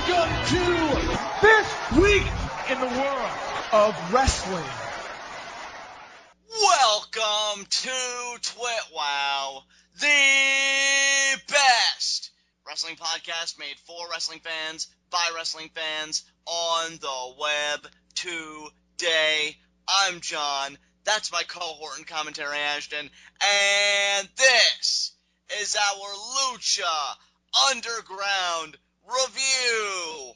Welcome to this week in the world of wrestling. Welcome to TWitWoW, the best wrestling podcast made for wrestling fans, by wrestling fans, on the web today. I'm John, that's my cohort and commentary Ashton, and this is our Lucha Underground review.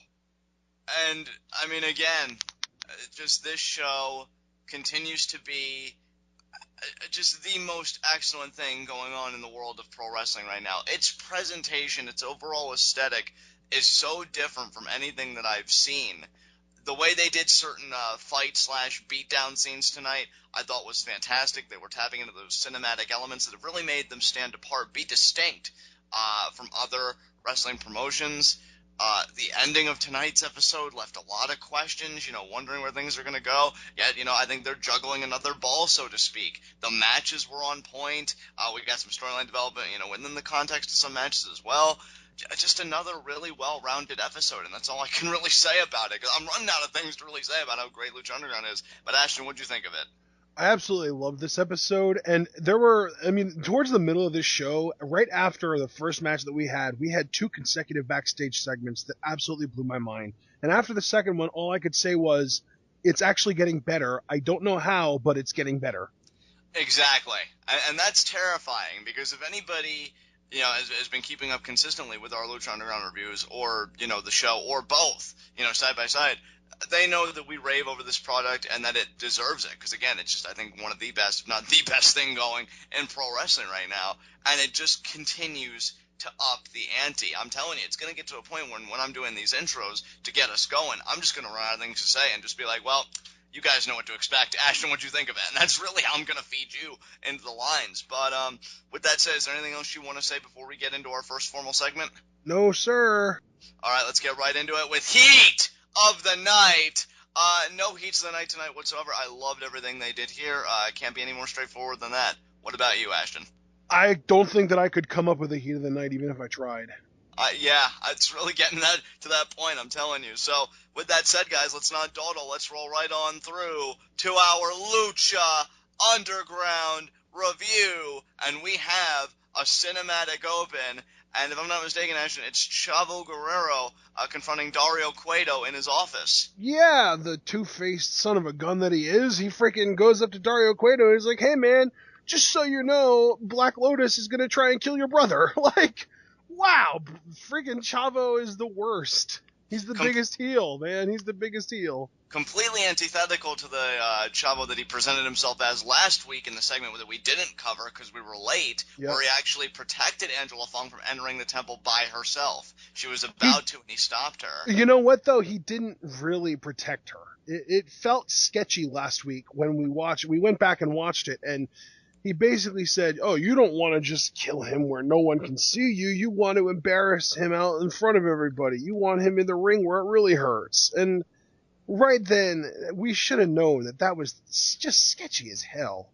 And, I mean, again, just this show continues to be just the most excellent thing going on in the world of pro wrestling right now. Its presentation, its overall aesthetic is so different from anything that I've seen. The way they did certain fight/beatdown scenes tonight, I thought was fantastic. They were tapping into those cinematic elements that have really made them stand apart, be distinct from other wrestling promotions. The ending of tonight's episode left a lot of questions, wondering where things are going to go. Yet, I think they're juggling another ball, so to speak. The matches were on point. We got some storyline development, within the context of some matches as well. Just another really well-rounded episode, and that's all I can really say about it, because I'm running out of things to really say about how great Lucha Underground is. But, Ashton, what'd you think of it? I absolutely loved this episode, and towards the middle of this show, right after the first match that we had 2 consecutive backstage segments that absolutely blew my mind. And after the second one, all I could say was, it's actually getting better. I don't know how, but it's getting better. Exactly. And that's terrifying, because if anybody, has been keeping up consistently with our Lucha Underground reviews, or, the show, or both, side by side, they know that we rave over this product and that it deserves it. Because, again, it's just, I think, one of the best, if not the best thing going in pro wrestling right now. And it just continues to up the ante. I'm telling you, it's going to get to a point when I'm doing these intros to get us going, I'm just going to run out of things to say and just be like, well, you guys know what to expect. Ashton, what'd you think of it? And that's really how I'm going to feed you into the lines. But with that said, is there anything else you want to say before we get into our first formal segment? No, sir. All right, let's get right into it with Heat of the Night. No heats of the night tonight whatsoever. I loved everything they did here. Can't be any more straightforward than that. What about you, Ashton? I don't think that I could come up with a heat of the night even if I tried. Yeah, it's really getting to that point, I'm telling you. So, with that said, guys, let's not dawdle. Let's roll right on through to our Lucha Underground review. And we have a cinematic open. And if I'm not mistaken, Ashton, it's Chavo Guerrero confronting Dario Cueto in his office. Yeah, the two-faced son of a gun that he is. He freaking goes up to Dario Cueto and he's like, hey, man, just so you know, Black Lotus is going to try and kill your brother. Like, wow, freaking Chavo is the worst. He's the biggest heel, man. He's the biggest heel. Completely antithetical to the Chavo that he presented himself as last week in the segment that we didn't cover because we were late, where he actually protected Angela Fong from entering the temple by herself. She was about to, and he stopped her. You know what, though? He didn't really protect her. It felt sketchy last week when we watched. We went back and watched it, and he basically said, oh, you don't want to just kill him where no one can see you. You want to embarrass him out in front of everybody. You want him in the ring where it really hurts. And right then, we should have known that was just sketchy as hell.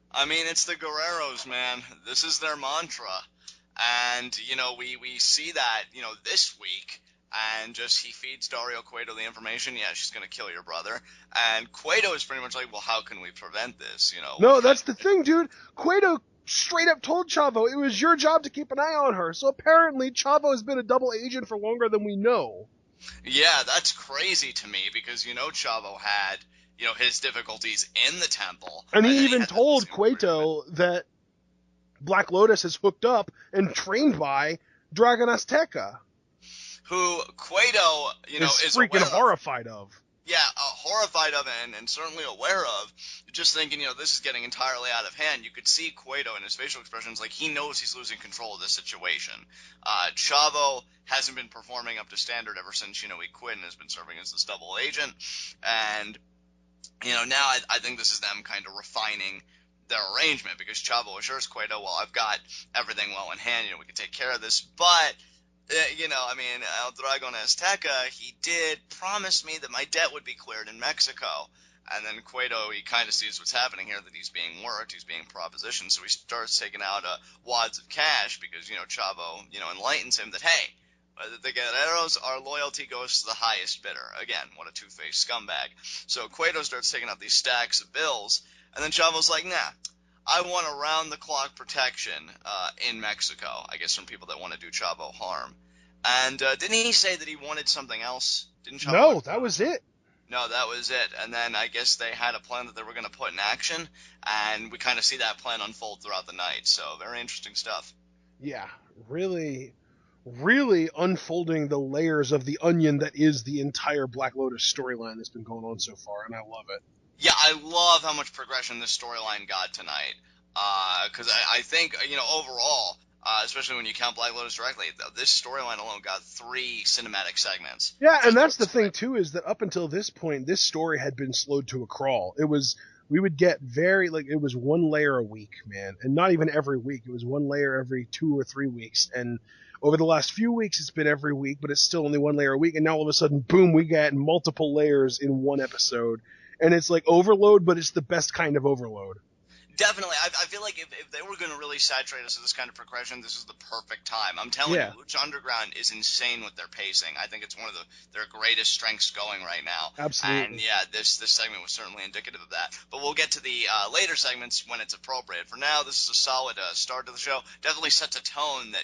I mean, it's the Guerreros, man. This is their mantra. And, we see that, this week. And just he feeds Dario Cueto the information, yeah, she's going to kill your brother. And Cueto is pretty much like, well, how can we prevent this, No, that's the thing, dude. Cueto straight up told Chavo it was your job to keep an eye on her. So apparently Chavo has been a double agent for longer than we know. Yeah, that's crazy to me because, Chavo had, his difficulties in the temple. And he even told Cueto that Black Lotus is hooked up and trained by Dragon Azteca. Who Quato, is freaking horrified of. Yeah, horrified of and certainly aware of. Just thinking, this is getting entirely out of hand. You could see Cueto in his facial expressions, like he knows he's losing control of this situation. Chavo hasn't been performing up to standard ever since, he quit and has been serving as this double agent. And, now I think this is them kind of refining their arrangement because Chavo assures Cueto, well, I've got everything well in hand, we can take care of this, but El Dragon Azteca, he did promise me that my debt would be cleared in Mexico. And then Cueto, he kind of sees what's happening here, that he's being worked, he's being propositioned, so he starts taking out wads of cash because, Chavo, enlightens him that, hey, The Guerreros, our loyalty goes to the highest bidder. Again, what a two-faced scumbag. So Cueto starts taking out these stacks of bills, and then Chavo's like, nah, I want around-the-clock protection in Mexico, I guess from people that want to do Chavo harm. And didn't he say that he wanted something else? Didn't Chavo? No, that was it. No, that was it. And then I guess they had a plan that they were going to put in action, and we kind of see that plan unfold throughout the night. So very interesting stuff. Yeah, really unfolding the layers of the onion that is the entire Black Lotus storyline that's been going on so far, and I love it. Yeah, I love how much progression this storyline got tonight. Because I think, overall, especially when you count Black Lotus directly, this storyline alone got 3 cinematic segments. Yeah, and that's the thing, too, is that up until this point, this story had been slowed to a crawl. We would get it was 1 layer a week, man. And not even every week. It was 1 layer every 2 or 3 weeks. And over the last few weeks, it's been every week, but it's still only 1 layer a week. And now all of a sudden, boom, we get multiple layers in one episode. And it's like overload, but it's the best kind of overload. Definitely. I feel like if they were going to really saturate us with this kind of progression, this is the perfect time. I'm telling you, Lucha Underground is insane with their pacing. I think it's one of their greatest strengths going right now. Absolutely. And yeah, this segment was certainly indicative of that. But we'll get to the later segments when it's appropriate. For now, this is a solid start to the show. Definitely sets a tone that,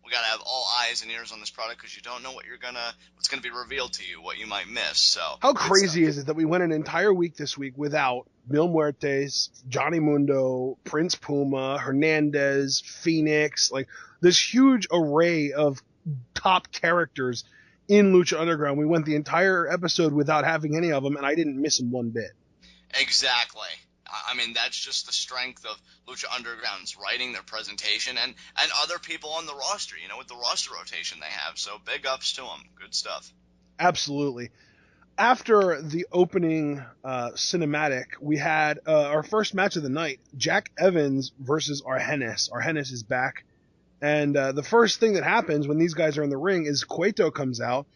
we got to have all eyes and ears on this product because you don't know what's going to be revealed to you, what you might miss. So how crazy is it that we went an entire week this week without Mil Muertes, Johnny Mundo, Prince Puma, Hernandez, Phoenix, like this huge array of top characters in Lucha Underground. We went the entire episode without having any of them, and I didn't miss them one bit. Exactly. I mean, that's just the strength of Lucha Underground's writing, their presentation, and other people on the roster, with the roster rotation they have. So big ups to them. Good stuff. Absolutely. After the opening cinematic, we had our first match of the night, Jack Evans versus Arhennis. Arhennis is back. And the first thing that happens when these guys are in the ring is Cueto comes out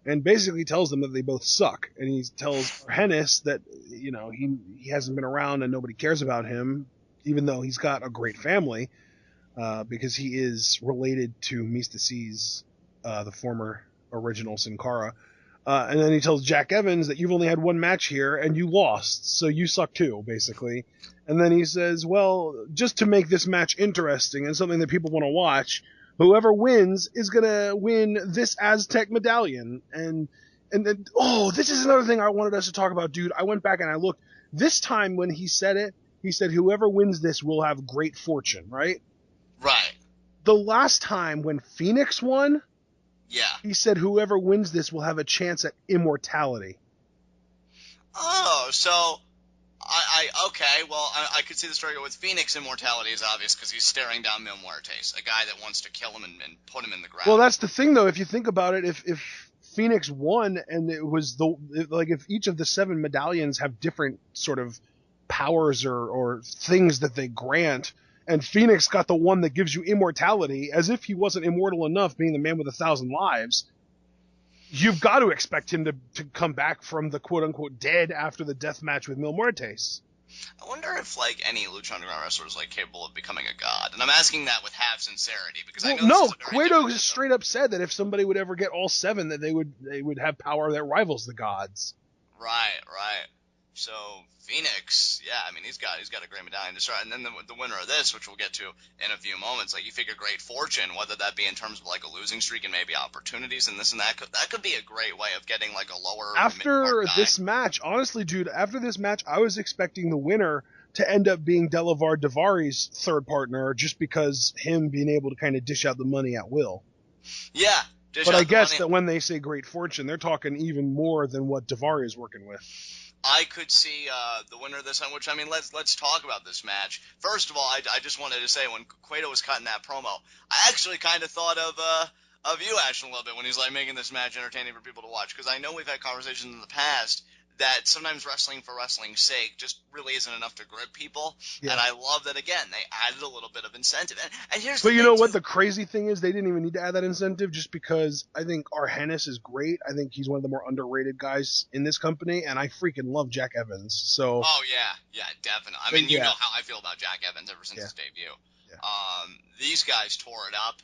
and basically tells them that they both suck. And he tells Arhennis that, he hasn't been around and nobody cares about him, even though he's got a great family, because he is related to Mystices, the former original Sin Cara. And then he tells Jack Evans that you've only had 1 match here and you lost, so you suck too, basically. And then he says, well, just to make this match interesting and something that people want to watch, whoever wins is going to win this Aztec medallion. And then, this is another thing I wanted us to talk about, dude. I went back and I looked. This time when he said it, he said whoever wins this will have great fortune, right? Right. The last time when Phoenix won, yeah, he said whoever wins this will have a chance at immortality. Oh, so I could see the story with Phoenix. Immortality is obvious because he's staring down Mil Muertes, a guy that wants to kill him and put him in the ground. Well, that's the thing, though. If you think about it, if Phoenix won and it was if each of the 7 medallions have different sort of powers or things that they grant, and Phoenix got the one that gives you immortality, as if he wasn't immortal enough, being the man with 1,000 lives, you've got to expect him to come back from the quote-unquote dead after the death match with Mil Muertes. I wonder if, any Lucha Underground wrestler is, capable of becoming a god. And I'm asking that with half sincerity, because I know no, Cueto straight up said that if somebody would ever get all 7, that they would have power that rivals the gods. Right. So Phoenix, yeah, I mean he's got a great medallion to start, and then the winner of this, which we'll get to in a few moments, you figure great fortune, whether that be in terms of a losing streak and maybe opportunities and this and that could be a great way of getting a lower after this match. Honestly, dude, after this match, I was expecting the winner to end up being DelAvar Daivari's third partner, just because him being able to kind of dish out the money at will. Yeah. But I guess that when they say great fortune, they're talking even more than what Daivari is working with. I could see the winner of this one, which, I mean, let's talk about this match. First of all, I just wanted to say, when Quato was cutting that promo, I actually kind of thought of you, Ashton, a little bit when he's making this match entertaining for people to watch, because I know we've had conversations in the past that sometimes wrestling for wrestling's sake just really isn't enough to grip people. Yeah. And I love that, again, they added a little bit of incentive. And here's the thing, you know what? The crazy thing is they didn't even need to add that incentive, just because I think Arhennis is great. I think he's one of the more underrated guys in this company, and I freaking love Jack Evans. So. Oh, yeah, definitely. I mean, you know how I feel about Jack Evans ever since his debut. Yeah. These guys tore it up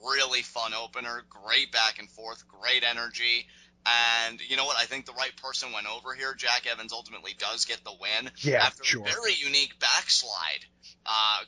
really fun opener, great back and forth, great energy. And you know what? I think the right person went over here. Jack Evans ultimately does get the win after a very unique backslide.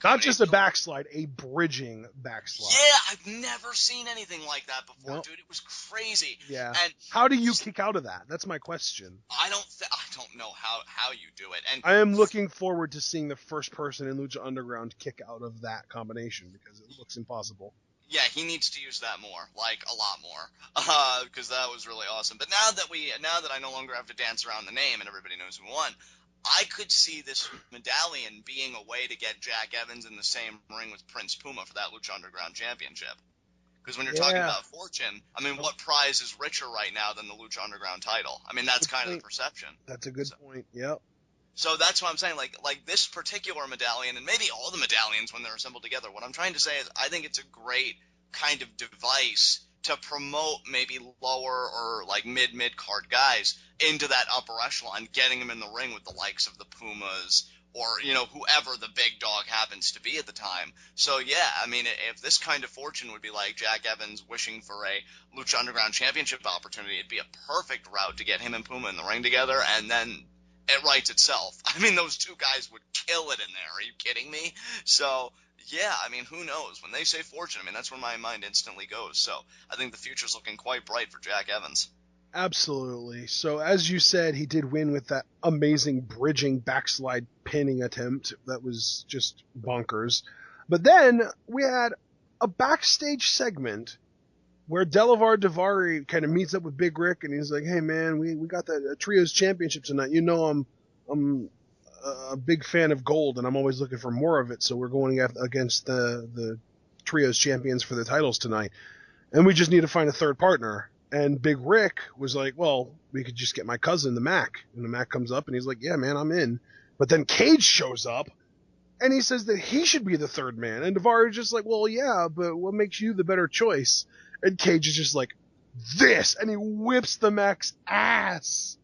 Not just a backslide, a bridging backslide. Yeah, I've never seen anything like that before, dude. It was crazy. Yeah. And how do you kick out of that? That's my question. I don't know how you do it. And I am looking forward to seeing the first person in Lucha Underground kick out of that combination because it looks impossible. Yeah, he needs to use that more, like a lot more, because that was really awesome. But now that I no longer have to dance around the name and everybody knows who won, I could see this medallion being a way to get Jack Evans in the same ring with Prince Puma for that Lucha Underground Championship. Because when you're talking about fortune, I mean, what prize is richer right now than the Lucha Underground title? I mean, that's kind of the perception. That's a good point. Yep. So that's what I'm saying. Like this particular medallion, and maybe all the medallions when they're assembled together. What I'm trying to say is, I think it's a great kind of device to promote maybe lower or like mid card guys into that upper echelon, getting them in the ring with the likes of the Pumas or, you know, whoever the big dog happens to be at the time. So yeah, I mean, if this kind of fortune would be like Jack Evans wishing for a Lucha Underground Championship opportunity, it'd be a perfect route to get him and Puma in the ring together, and then it writes itself. I mean, those two guys would kill it in there. Are you kidding me? So, yeah, I mean, who knows? When they say fortune, I mean, that's where my mind instantly goes. So, I think the future's looking quite bright for Jack Evans. Absolutely. So, as you said, he did win with that amazing bridging backslide pinning attempt. That was just bonkers. But then we had a backstage segment where DelAvar Daivari kind of meets up with Big Ryck, and he's like, "Hey man, we got that trios championship tonight. You know, I'm a big fan of gold, and I'm always looking for more of it. So we're going against the trios champions for the titles tonight, and we just need to find a third partner." And Big Ryck was like, "Well, we could just get my cousin, the Mack." And the Mack comes up, and he's like, "Yeah, man, I'm in." But then Cage shows up, and he says that he should be the third man. And Daivari's just like, "Well, yeah, but what makes you the better choice?" And Cage is just like, this, and he whips the Mack's ass.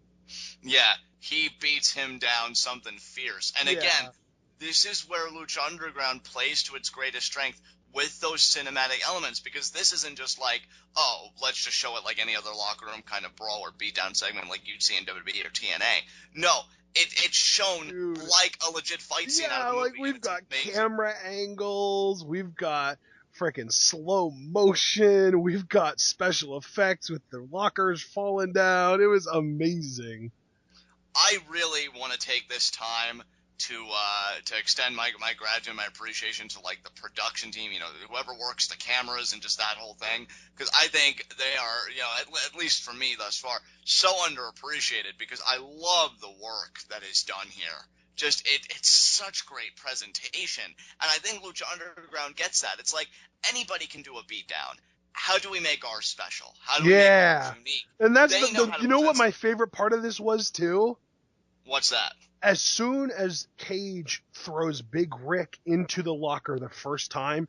Yeah, he beats him down something fierce. And again, this is where Lucha Underground plays to its greatest strength with those cinematic elements, because this isn't just like, oh, let's just show it like any other locker room kind of brawl or beatdown segment like you'd see in WWE or TNA. No, it's shown like a legit fight scene out of a movie. Like we've got camera angles, we've got freaking slow motion, we've got special effects with the lockers falling down. It was amazing. I really want to take this time to extend my gratitude and my appreciation to like the production team, you know, whoever works the cameras and just that whole thing, because I think they are, you know, at least for me thus far, so underappreciated, because I love the work that is done here. Just it's such great presentation, and I think Lucha Underground gets that. It's like anybody can do a beatdown. How do we make ours special? How do we make ours unique? And that's you know what my favorite part of this was too? What's that? As soon as Cage throws Big Ryck into the locker the first time,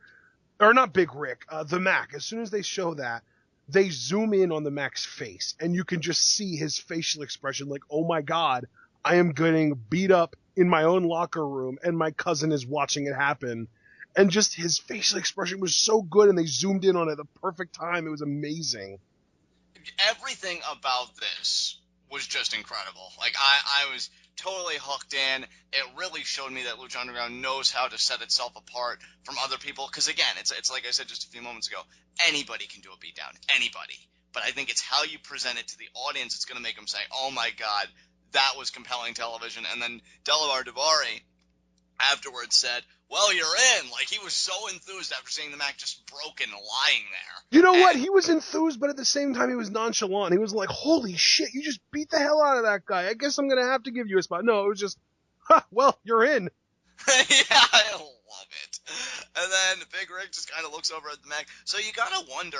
or not Big Ryck, the Mack, as soon as they show that, they zoom in on the Mack's face, and you can just see his facial expression like, oh my god, I am getting beat up in my own locker room, and my cousin is watching it happen. And just his facial expression was so good, and they zoomed in on it at the perfect time. It was amazing. Everything about this was just incredible. Like, I was totally hooked in. It really showed me that Lucha Underground knows how to set itself apart from other people. Because, again, it's like I said just a few moments ago, anybody can do a beatdown. Anybody. But I think it's how you present it to the audience that's going to make them say, oh, my God, that was compelling television. And then DelAvar Daivari afterwards said, well, you're in. Like, he was so enthused after seeing the Mack just broken lying there. You know what? He was enthused, but at the same time, he was nonchalant. He was like, holy shit, you just beat the hell out of that guy. I guess I'm going to have to give you a spot. No, it was just, well, you're in. Yeah, I love it. And then Big Ryck just kind of looks over at the Mack. So you got to wonder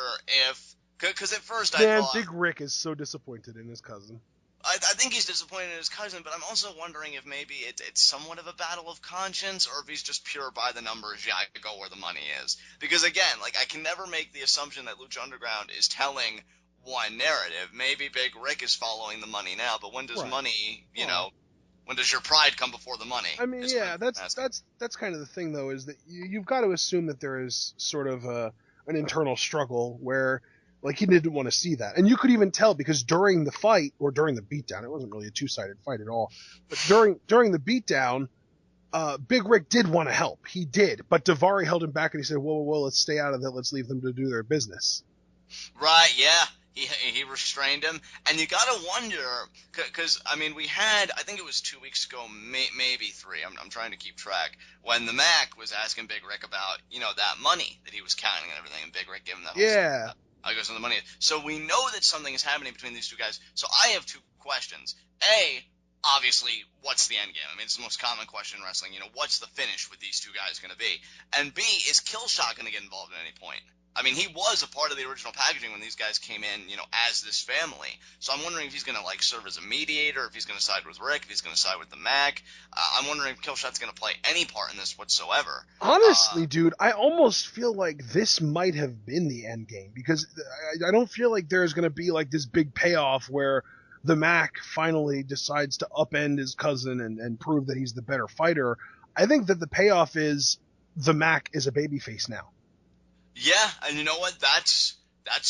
if, because at first I thought, Big Ryck is so disappointed in his cousin. I think he's disappointed in his cousin, but I'm also wondering if maybe it's somewhat of a battle of conscience, or if he's just pure by the numbers, yeah, I could go where the money is. Because again, like, I can never make the assumption that Lucha Underground is telling one narrative. Maybe Big Ryck is following the money now, but when does money, you know, when does your pride come before the money? I mean, yeah, that's kind of the thing, though, is that you've got to assume that there is sort of a an internal struggle where, like, he didn't want to see that. And you could even tell because during the fight, or during the beatdown, it wasn't really a two-sided fight at all, but during the beatdown, Big Ryck did want to help. He did. But Daivari held him back and he said, whoa, let's stay out of it. Let's leave them to do their business. Right, yeah. He restrained him. And you gotta wonder, because, I mean, we had, I think it was 2 weeks ago, maybe 3, I'm trying to keep track, when the Mack was asking Big Ryck about, that money that he was counting and everything, and Big Ryck gave him that. Yeah. I goes on the money. So we know that something is happening between these two guys. So I have 2 questions. A, obviously, what's the end game? I mean, it's the most common question in wrestling. What's the finish with these 2 guys going to be? And B, is Killshot going to get involved at any point? I mean, he was a part of the original packaging when these guys came in, as this family. So I'm wondering if he's going to, like, serve as a mediator, if he's going to side with Ryck, if he's going to side with the Mack. I'm wondering if Killshot's going to play any part in this whatsoever. Honestly, dude, I almost feel like this might have been the end game because I don't feel like there's going to be, like, this big payoff where the Mack finally decides to upend his cousin and prove that he's the better fighter. I think that the payoff is the Mack is a babyface now. Yeah, and you know what? That's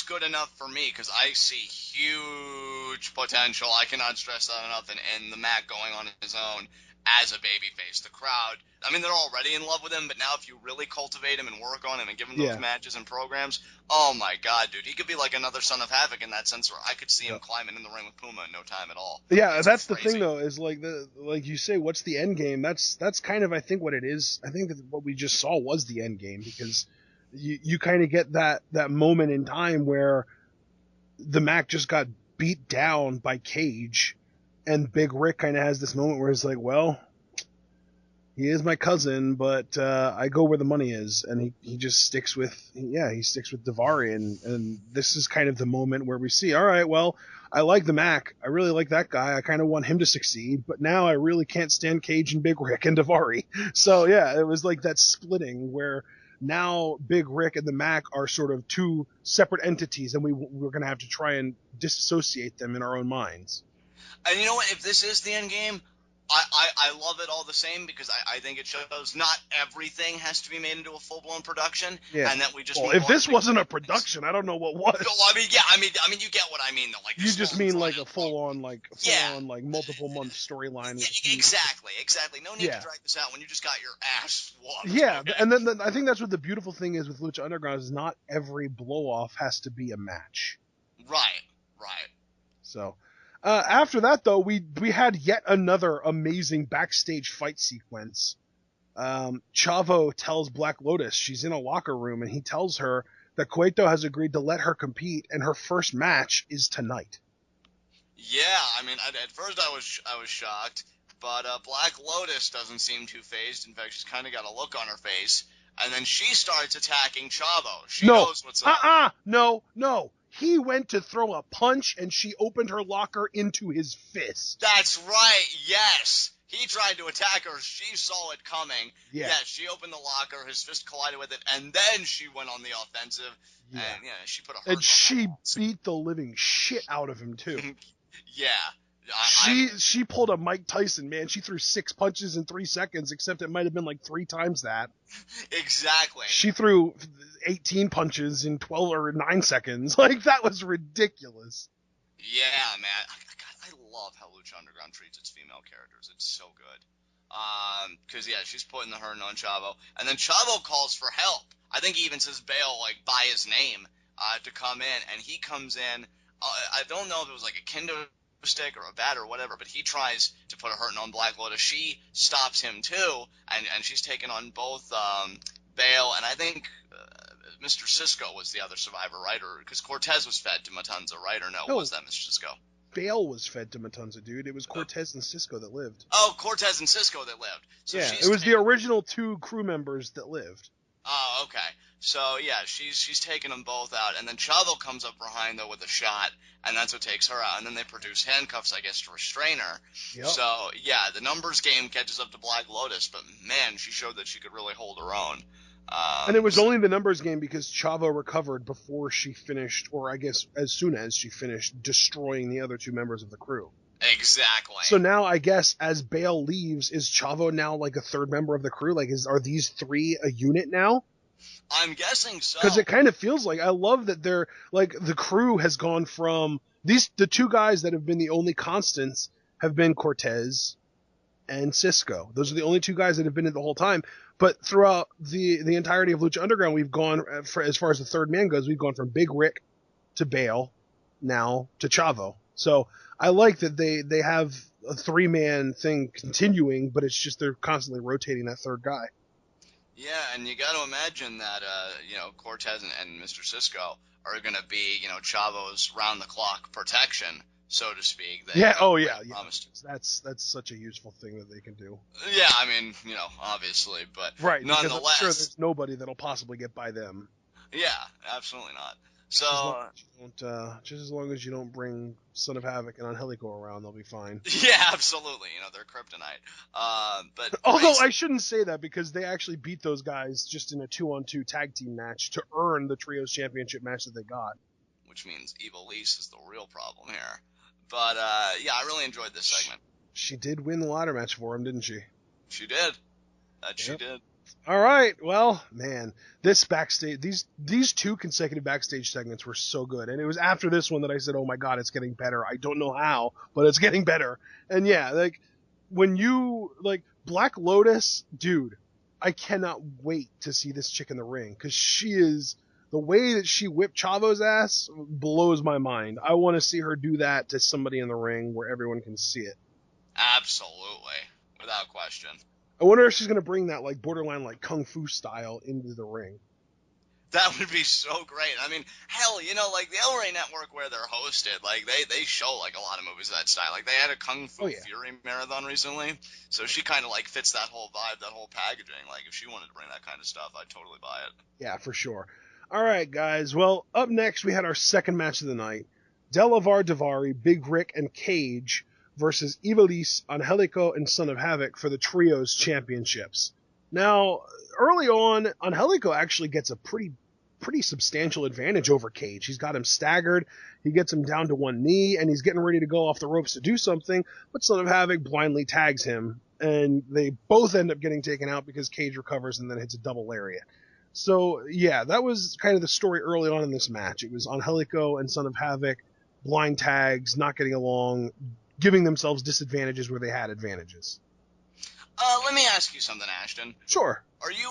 good enough for me because I see huge potential. I cannot stress that enough in the Mack going on his own as a babyface. The crowd, I mean, they're already in love with him, but now if you really cultivate him and work on him and give him those matches and programs, oh my God, dude, he could be like another Son of Havoc in that sense where I could see him climbing in the ring with Puma in no time at all. Yeah, that's crazy. The thing though, is like you say, what's the end game? That's kind of, I think, what it is. I think that what we just saw was the end game because you kind of get that moment in time where the Mack just got beat down by Cage, and Big Ryck kind of has this moment where he's like, well, he is my cousin, but I go where the money is, and he just sticks with Daivari, and this is kind of the moment where we see, all right, well, I like the Mack, I really like that guy, I kind of want him to succeed, but now I really can't stand Cage and Big Ryck and Daivari. So yeah, it was like that splitting where now Big Ryck and the Mack are sort of 2 separate entities, and we're going to have to try and disassociate them in our own minds. And you know what? If this is the end game, I love it all the same because I think it shows not everything has to be made into a full-blown production. Yeah. And that we just if this wasn't a production, I don't know what was. No, I mean, you get what I mean, though. Like, you just mean like a full-on, multiple month storyline. Yeah, exactly. No need to drag this out when you just got your ass whooped. Yeah, okay. And then I think that's what the beautiful thing is with Lucha Underground is not every blow-off has to be a match. Right. So, after that, though, we had yet another amazing backstage fight sequence. Chavo tells Black Lotus she's in a locker room, and he tells her that Cueto has agreed to let her compete, and her first match is tonight. Yeah, I mean, at first I was shocked, but Black Lotus doesn't seem too phased. In fact, she's kind of got a look on her face, and then she starts attacking Chavo. She knows what's up. No. He went to throw a punch, and she opened her locker into his fist. That's right, yes. He tried to attack her. She saw it coming. Yeah. She opened the locker. His fist collided with it, and then she went on the offensive. Yeah. And, she put a hurt on she beat the living shit out of him, too. Yeah. She pulled a Mike Tyson, man. She threw 6 punches in 3 seconds, except it might have been like 3 times that. Exactly. She threw 18 punches in 12 or 9 seconds. Like, that was ridiculous. Yeah, man. I love how Lucha Underground treats its female characters. It's so good. Because, she's putting the hurting on Chavo. And then Chavo calls for help. I think he even says Bale, like, by his name to come in. And he comes in. I don't know if it was like a kendo stick or a bat or whatever, but he tries to put a hurting on Black Lotus. She stops him too, and she's taken on both Bale and I think Mr. Cisco was the other survivor, right? Or because Cortez was fed to Matanza, right? Or no, was that Mr. Cisco? Bale was fed to Matanza, dude. It was Cortez and Cisco that lived. Oh, Cortez and Cisco that lived. So yeah, it was the original 2 crew members that lived. Oh, okay. So, she's taking them both out, and then Chavo comes up behind, though, with a shot, and that's what takes her out, and then they produce handcuffs, I guess, to restrain her. Yep. So, the numbers game catches up to Black Lotus, but, man, she showed that she could really hold her own. And it was only the numbers game because Chavo recovered before she finished, or I guess as soon as she finished, destroying the other 2 members of the crew. Exactly. So now, I guess, as Bale leaves, is Chavo now like a 3rd member of the crew? Like, are these 3 a unit now? I'm guessing so. Because it kind of feels like, I love that they're, like, the crew has gone from, the two guys that have been the only constants have been Cortez and Cisco. Those are the only two guys that have been in the whole time. But throughout the entirety of Lucha Underground, we've gone, as far as the third man goes, we've gone from Big Ryck to Bale, now to Chavo. So I like that they have a three-man thing continuing, but it's just they're constantly rotating that third guy. Yeah, and you got to imagine that, Cortez and Mr. Cisco are going to be, Chavo's round-the-clock protection, so to speak. That's such a useful thing that they can do. Yeah, I mean, obviously, but right, nonetheless. Because I'm sure there's nobody that'll possibly get by them. Yeah, absolutely not. So just as long as you don't bring Son of Havoc and Angelico around, they'll be fine. Yeah, absolutely. They're kryptonite. But although I shouldn't say that because they actually beat those guys just in a 2-on-2 tag team match to earn the Trios Championship match that they got. Which means Ivelisse is the real problem here. But yeah, I really enjoyed this segment. She did win the ladder match for him, didn't she? She did. She did. All right. Well, man, this backstage, these two consecutive backstage segments were so good. And it was after this one that I said, oh my God, it's getting better. I don't know how, but it's getting better. And yeah, like when Black Lotus, dude, I cannot wait to see this chick in the ring because the way that she whipped Chavo's ass blows my mind. I want to see her do that to somebody in the ring where everyone can see it. Absolutely. Without question. I wonder if she's going to bring that, like, borderline, like, kung fu style into the ring. That would be so great. I mean, hell, like, the El Rey Network where they're hosted, like, they show, like, a lot of movies of that style. Like, they had a Kung Fu Fury marathon recently, so she kind of, like, fits that whole vibe, that whole packaging. Like, if she wanted to bring that kind of stuff, I'd totally buy it. Yeah, for sure. All right, guys. Well, up next, we had our second match of the night. DelAvar Daivari, Big Ryck, and Cage versus Ivelisse, Angelico, and Son of Havoc for the Trios Championships. Now, early on, Angelico actually gets a pretty substantial advantage over Cage. He's got him staggered, he gets him down to one knee, and he's getting ready to go off the ropes to do something, but Son of Havoc blindly tags him, and they both end up getting taken out because Cage recovers and then hits a double lariat. So, yeah, that was kind of the story early on in this match. It was Angelico and Son of Havoc, blind tags, not getting along, giving themselves disadvantages where they had advantages. Let me ask you something, Ashton. Sure. Are you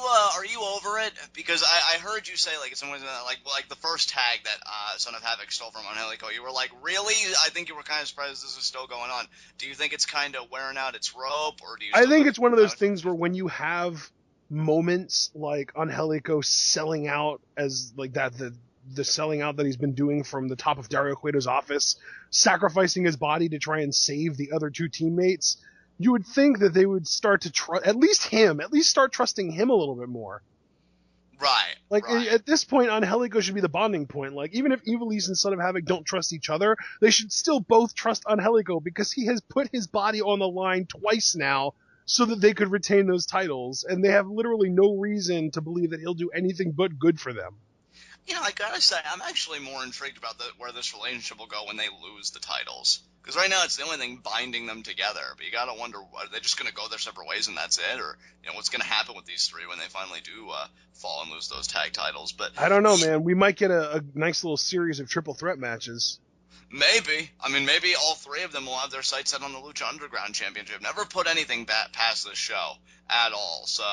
over it? Because I heard you say, like, someone like the first tag that Son of Havoc stole from Angelico, you were like, really? I think you were kind of surprised this is still going on. Do you think it's kind of wearing out its rope, or do you? I think it's one of those things where when you have moments like Angelico selling out as like that, the selling out that he's been doing from the top of Dario Cueto's office, sacrificing his body to try and save the other two teammates, you would think that they would start to at least start trusting him a little bit more. Right. Like, at this point, Angelico should be the bonding point. Like, even if Ivelisse and Son of Havoc don't trust each other, they should still both trust Angelico because he has put his body on the line twice now so that they could retain those titles, and they have literally no reason to believe that he'll do anything but good for them. I gotta say, I'm actually more intrigued about where this relationship will go when they lose the titles. Because right now it's the only thing binding them together. But you gotta wonder, are they just gonna go their separate ways and that's it? Or, what's gonna happen with these three when they finally do fall and lose those tag titles? But I don't know, man. We might get a nice little series of triple threat matches. Maybe. I mean, maybe all three of them will have their sights set on the Lucha Underground Championship. Never put anything past this show at all, so...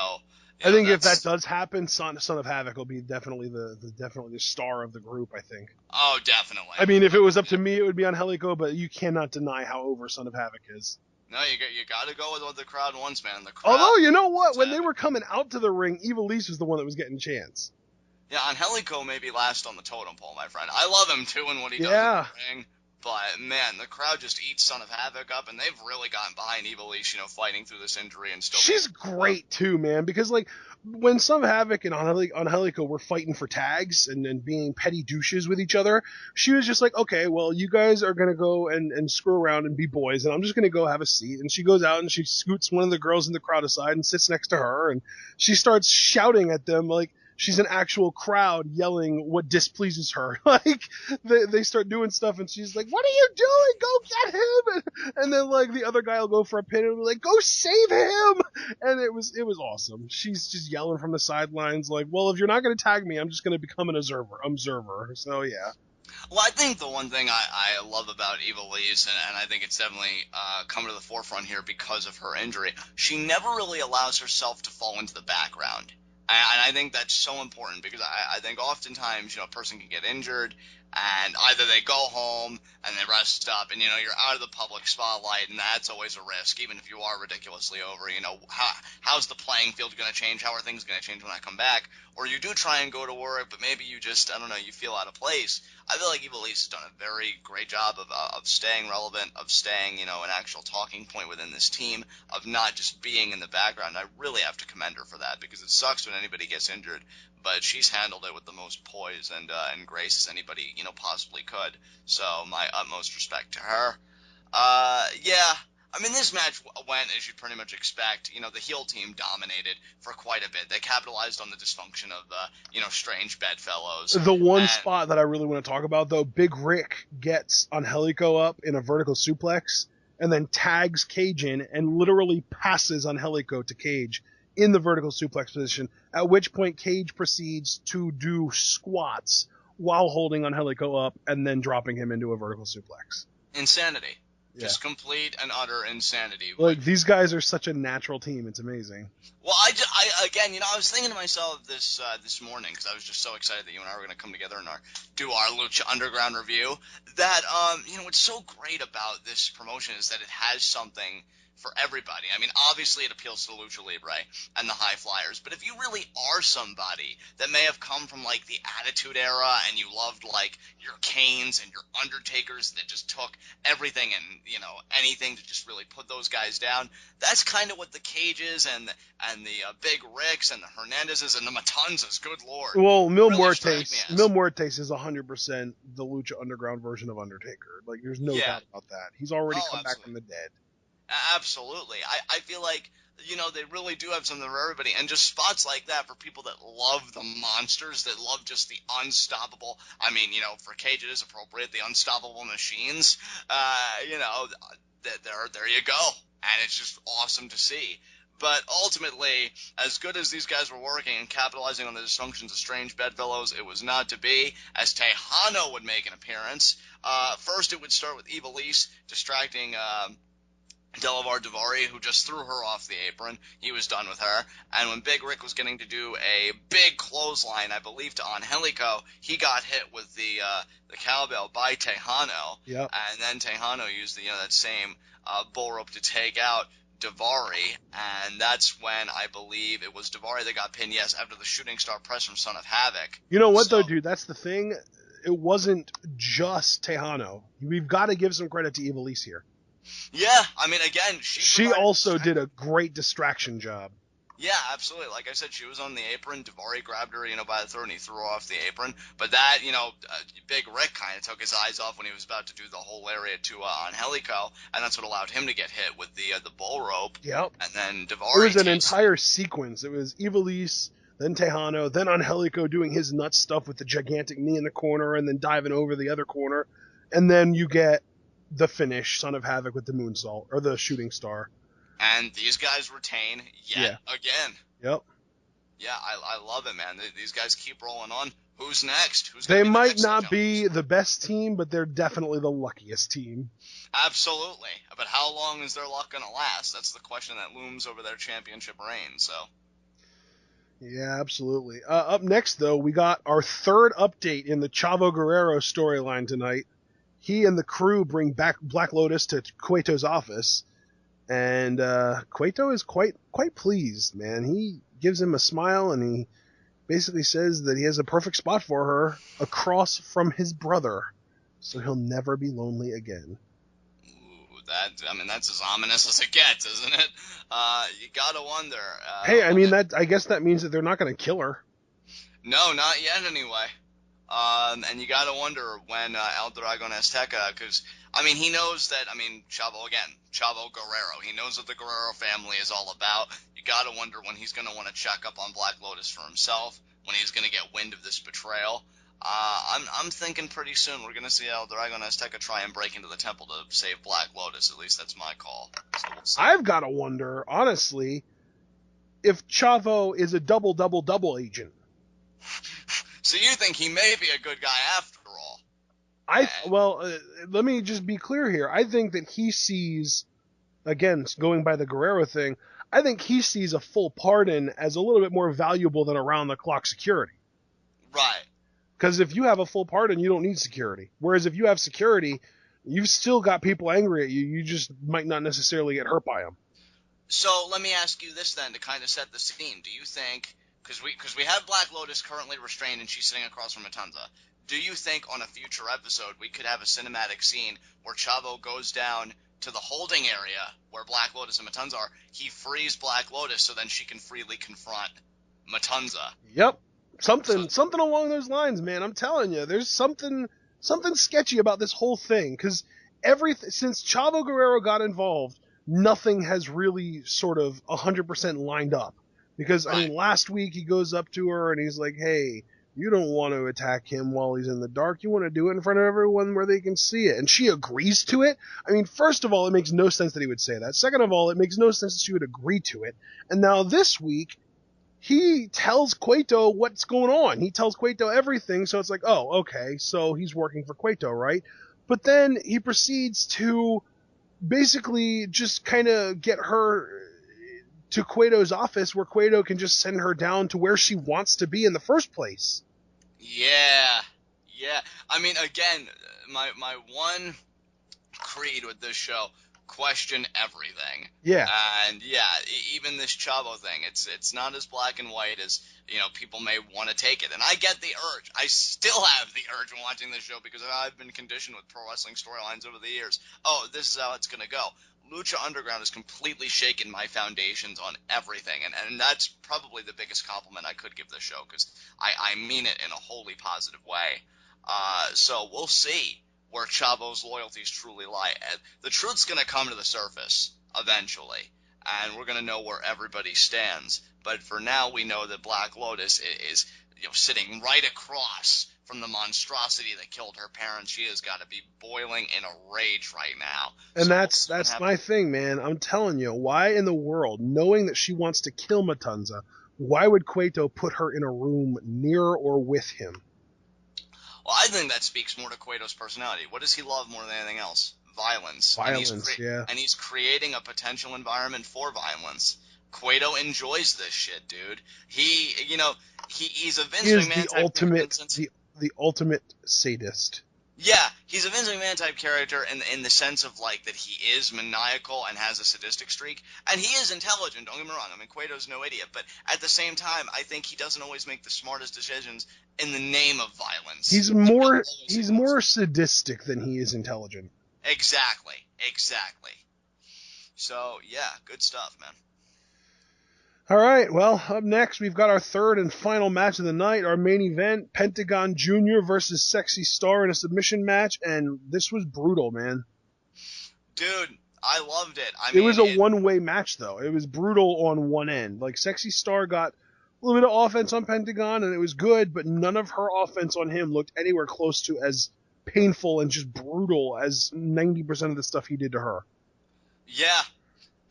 I think if that does happen, Son of Havoc will be definitely the star of the group, I think. Oh, definitely. I mean, if it was up to me, it would be Angelico, but you cannot deny how over Son of Havoc is. No, you got to go with what the crowd wants, man. The crowd. Although, you know what? When they were coming out to the ring, Ivelisse was the one that was getting a chance. Yeah, Angelico may be last on the totem pole, my friend. I love him, too, and what he does in the ring. But, man, the crowd just eats Son of Havoc up, and they've really gotten behind Ivelisse, fighting through this injury and still... She's great, too, man, because, like, when Son of Havoc and Angelico were fighting for tags and being petty douches with each other, she was just like, okay, well, you guys are going to go and screw around and be boys, and I'm just going to go have a seat. And she goes out and she scoots one of the girls in the crowd aside and sits next to her, and she starts shouting at them, like, she's an actual crowd yelling what displeases her. Like, they start doing stuff and she's like, what are you doing? Go get him! And then, like, the other guy will go for a pin and be like, go save him! And it was awesome. She's just yelling from the sidelines like, well, if you're not going to tag me, I'm just going to become an observer. So, yeah. Well, I think the one thing I love about Ivelisse, and I think it's definitely come to the forefront here because of her injury, she never really allows herself to fall into the background. And I think that's so important because I think oftentimes, a person can get injured and either they go home and they rest up and, you're out of the public spotlight, and that's always a risk, even if you are ridiculously over. How's the playing field going to change? How are things going to change when I come back? Or you do try and go to work, but maybe you just, you feel out of place. I feel like Ivelisse has done a very great job of staying relevant, of staying, an actual talking point within this team, of not just being in the background. I really have to commend her for that because it sucks when anybody gets injured, but she's handled it with the most poise and grace as anybody, possibly could. So my utmost respect to her. This match went as you'd pretty much expect. The heel team dominated for quite a bit. They capitalized on the dysfunction of the, strange bedfellows. The one spot that I really want to talk about, though, Big Ryck gets Angelico up in a vertical suplex and then tags Cage in and literally passes Angelico to Cage in the vertical suplex position, at which point Cage proceeds to do squats while holding Angelico up and then dropping him into a vertical suplex. Insanity. Yeah. Just complete and utter insanity. Like, these guys are such a natural team. It's amazing. Well, I was thinking to myself this morning, because I was just so excited that you and I were going to come together and do our Lucha Underground review, that, what's so great about this promotion is that it has something for everybody. Obviously it appeals to the Lucha Libre and the high flyers, but if you really are somebody that may have come from, like, the Attitude Era and you loved, like, your Kanes and your Undertakers that just took everything and, anything to just really put those guys down, that's kind of what the Cages and the Big Rycks and the Hernandezes and the Matanzas, good lord. Well, Mil Muertes is 100% the Lucha Underground version of Undertaker. Like, there's no doubt about that. He's already come back from the dead. Absolutely. I feel like, they really do have something for everybody. And just spots like that for people that love the monsters, that love just the unstoppable. For Cage it is appropriate, the unstoppable machines. There you go. And it's just awesome to see. But ultimately, as good as these guys were working and capitalizing on the dysfunctions of strange bedfellows, it was not to be, as Tejano would make an appearance. First, it would start with Ivelisse distracting DelAvar Daivari, who just threw her off the apron. He was done with her. And when Big Ryck was getting to do a big clothesline, I believe, to Angelico, he got hit with the cowbell by Tejano. Yep. And then Tejano used that same bull rope to take out Daivari, and that's when I believe it was Daivari that got pinned, after the shooting star press from Son of Havoc. You know what, though, dude? That's the thing. It wasn't just Tejano. We've got to give some credit to Ivelisse here. Yeah, again, she also did a great distraction job. Yeah, absolutely. Like I said, she was on the apron. Daivari grabbed her, by the throat, and he threw her off the apron. But that, Big Ryck kind of took his eyes off when he was about to do the whole lariat to Angelico, and that's what allowed him to get hit with the bull rope. Yep. And then Daivari. It was an entire sequence. It was Ivelisse, then Tejano, then Angelico doing his nuts stuff with the gigantic knee in the corner, and then diving over the other corner, and then you get the finish, Son of Havoc with the moonsault, or the shooting star. And these guys retain again. Yep. Yeah, I love it, man. These guys keep rolling on. Who's next? They might not be the best team, but they're definitely the luckiest team. Absolutely. But how long is their luck going to last? That's the question that looms over their championship reign, so. Yeah, absolutely. Up next, though, we got our third update in the Chavo Guerrero storyline tonight. He and the crew bring back Black Lotus to Cueto's office, and Cueto is quite pleased, man. He gives him a smile, and he basically says that he has a perfect spot for her across from his brother, so he'll never be lonely again. Ooh, that's as ominous as it gets, isn't it? You gotta wonder. Hey, I guess that means that they're not going to kill her. No, not yet, anyway. And you gotta wonder when El Dragon Azteca, because, he knows that, Chavo Guerrero, he knows what the Guerrero family is all about. You gotta wonder when he's gonna want to check up on Black Lotus for himself. when he's going to get wind of this betrayal. I'm thinking pretty soon we're going to see El Dragon Azteca try and break into the temple to save Black Lotus. At least that's my call. So we'll see. I've got to wonder, honestly, if Chavo is a double agent. So you think he may be a good guy after all? Let me just be clear here. I think that he sees, again, going by the Guerrero thing, I think he sees a full pardon as a little bit more valuable than around-the-clock security. Right. Because if you have a full pardon, you don't need security. Whereas if you have security, you've still got people angry at you. You just might not necessarily get hurt by them. So let me ask you this then to kind of set the scene. Do you think, because we have Black Lotus currently restrained and she's sitting across from Matanza, do you think on a future episode we could have a cinematic scene where Chavo goes down to the holding area where Black Lotus and Matanza are, he frees Black Lotus so then she can freely confront Matanza? Yep. Something along those lines, man. I'm telling you, there's something sketchy about this whole thing, because since Chavo Guerrero got involved, nothing has really sort of 100% lined up. Because, right. I mean, last week he goes up to her and he's like, hey, you don't want to attack him while he's in the dark. You want to do it in front of everyone where they can see it. And she agrees to it. I mean, first of all, it makes no sense that he would say that. Second of all, it makes no sense that she would agree to it. And now this week, he tells Quato what's going on. He tells Quato everything, so it's like, oh, okay, so he's working for Quato, right? But then he proceeds to basically just kind of get her to Quato's office where Quato can just send her down to where she wants to be in the first place. Yeah. I mean, again, my one creed with this show, question everything. Yeah. And yeah, even this Chavo thing, it's not as black and white as, people may want to take it. And I get the urge. I still have the urge when watching this show because I've been conditioned with pro wrestling storylines over the years. Oh, this is how it's going to go. Lucha Underground has completely shaken my foundations on everything. And that's probably the biggest compliment I could give this show because I mean it in a wholly positive way. So we'll see where Chavo's loyalties truly lie. The truth's going to come to the surface eventually, and we're going to know where everybody stands. But for now, we know that Black Lotus is sitting right across from the monstrosity that killed her parents. She has got to be boiling in a rage right now. And so that's my thing, man. I'm telling you, why in the world, knowing that she wants to kill Matanza, why would Cueto put her in a room near or with him? Well, I think that speaks more to Cueto's personality. What does he love more than anything else? Violence. Yeah. And he's creating a potential environment for violence. Cueto enjoys this shit, dude. He's a Vince McMahon the ultimate sadist. Yeah, he's a Vince McMahon type character in the sense of that he is maniacal and has a sadistic streak, and he is intelligent. Don't get me wrong. I mean, Cueto's no idiot, but at the same time, I think he doesn't always make the smartest decisions in the name of violence. He's more sadistic than he is intelligent. Exactly. So yeah, good stuff, man. All right, well, up next, we've got our third and final match of the night, our main event, Pentagon Jr. versus Sexy Star in a submission match, and this was brutal, man. Dude, I loved it. It was a one-way match, though. It was brutal on one end. Sexy Star got a little bit of offense on Pentagon, and it was good, but none of her offense on him looked anywhere close to as painful and just brutal as 90% of the stuff he did to her. Yeah.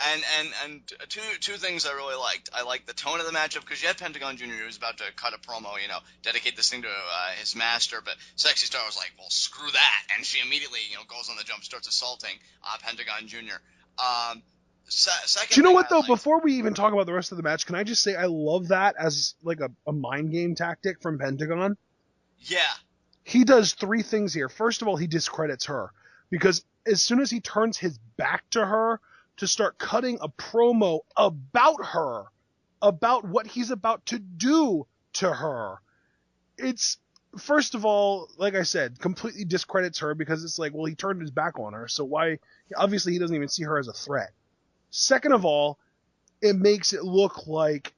And two things I really liked. I liked the tone of the matchup because you had Pentagon Jr. who was about to cut a promo, dedicate this thing to his master, but Sexy Star was like, well, screw that, and she immediately, goes on the jump, starts assaulting Pentagon Jr. Second, do you know what, though? Before we even talk about the rest of the match, can I just say I love that as a mind game tactic from Pentagon? Yeah. He does three things here. First of all, he discredits her because as soon as he turns his back to her, to start cutting a promo about her, about what he's about to do to her. It's, first of all, like I said, completely discredits her because it's well, he turned his back on her, so why? Obviously, he doesn't even see her as a threat. Second of all, it makes it look like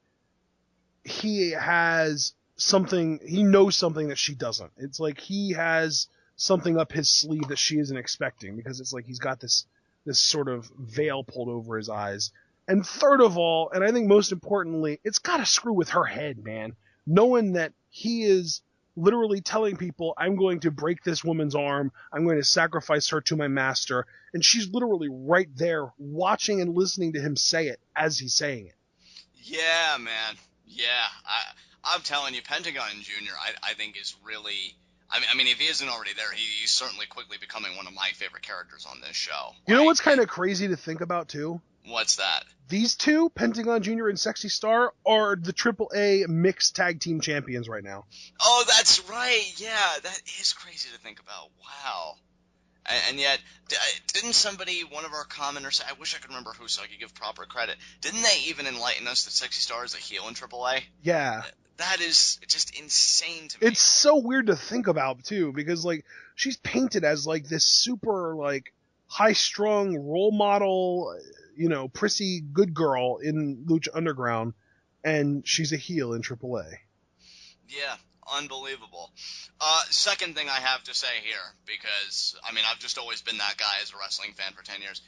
he has something, he knows something that she doesn't. It's like he has something up his sleeve that she isn't expecting because it's he's got this sort of veil pulled over his eyes. And third of all, and I think most importantly, it's got to screw with her head, man. knowing that he is literally telling people, I'm going to break this woman's arm, I'm going to sacrifice her to my master, and she's literally right there watching and listening to him say it as he's saying it. Yeah, man. Yeah, I'm telling you, Pentagon Jr. I think is really. I mean, if he isn't already there, he's certainly quickly becoming one of my favorite characters on this show. You know what's kind of crazy to think about too? What's that? These two, Pentagon Jr. and Sexy Star, are the AAA mixed tag team champions right now. Oh, that's right. Yeah, that is crazy to think about. Wow. And yet, didn't somebody, one of our commenters, say, I wish I could remember who so I could give proper credit, didn't they even enlighten us that Sexy Star is a heel in AAA? Yeah. That is just insane to me. It's so weird to think about, too, because, like, she's painted as, like, this super, like, high-strung role model, you know, prissy good girl in Lucha Underground, and she's a heel in AAA. Yeah. Unbelievable. Second thing I have to say here, because, I mean, I've just always been that guy as a wrestling fan for 10 years.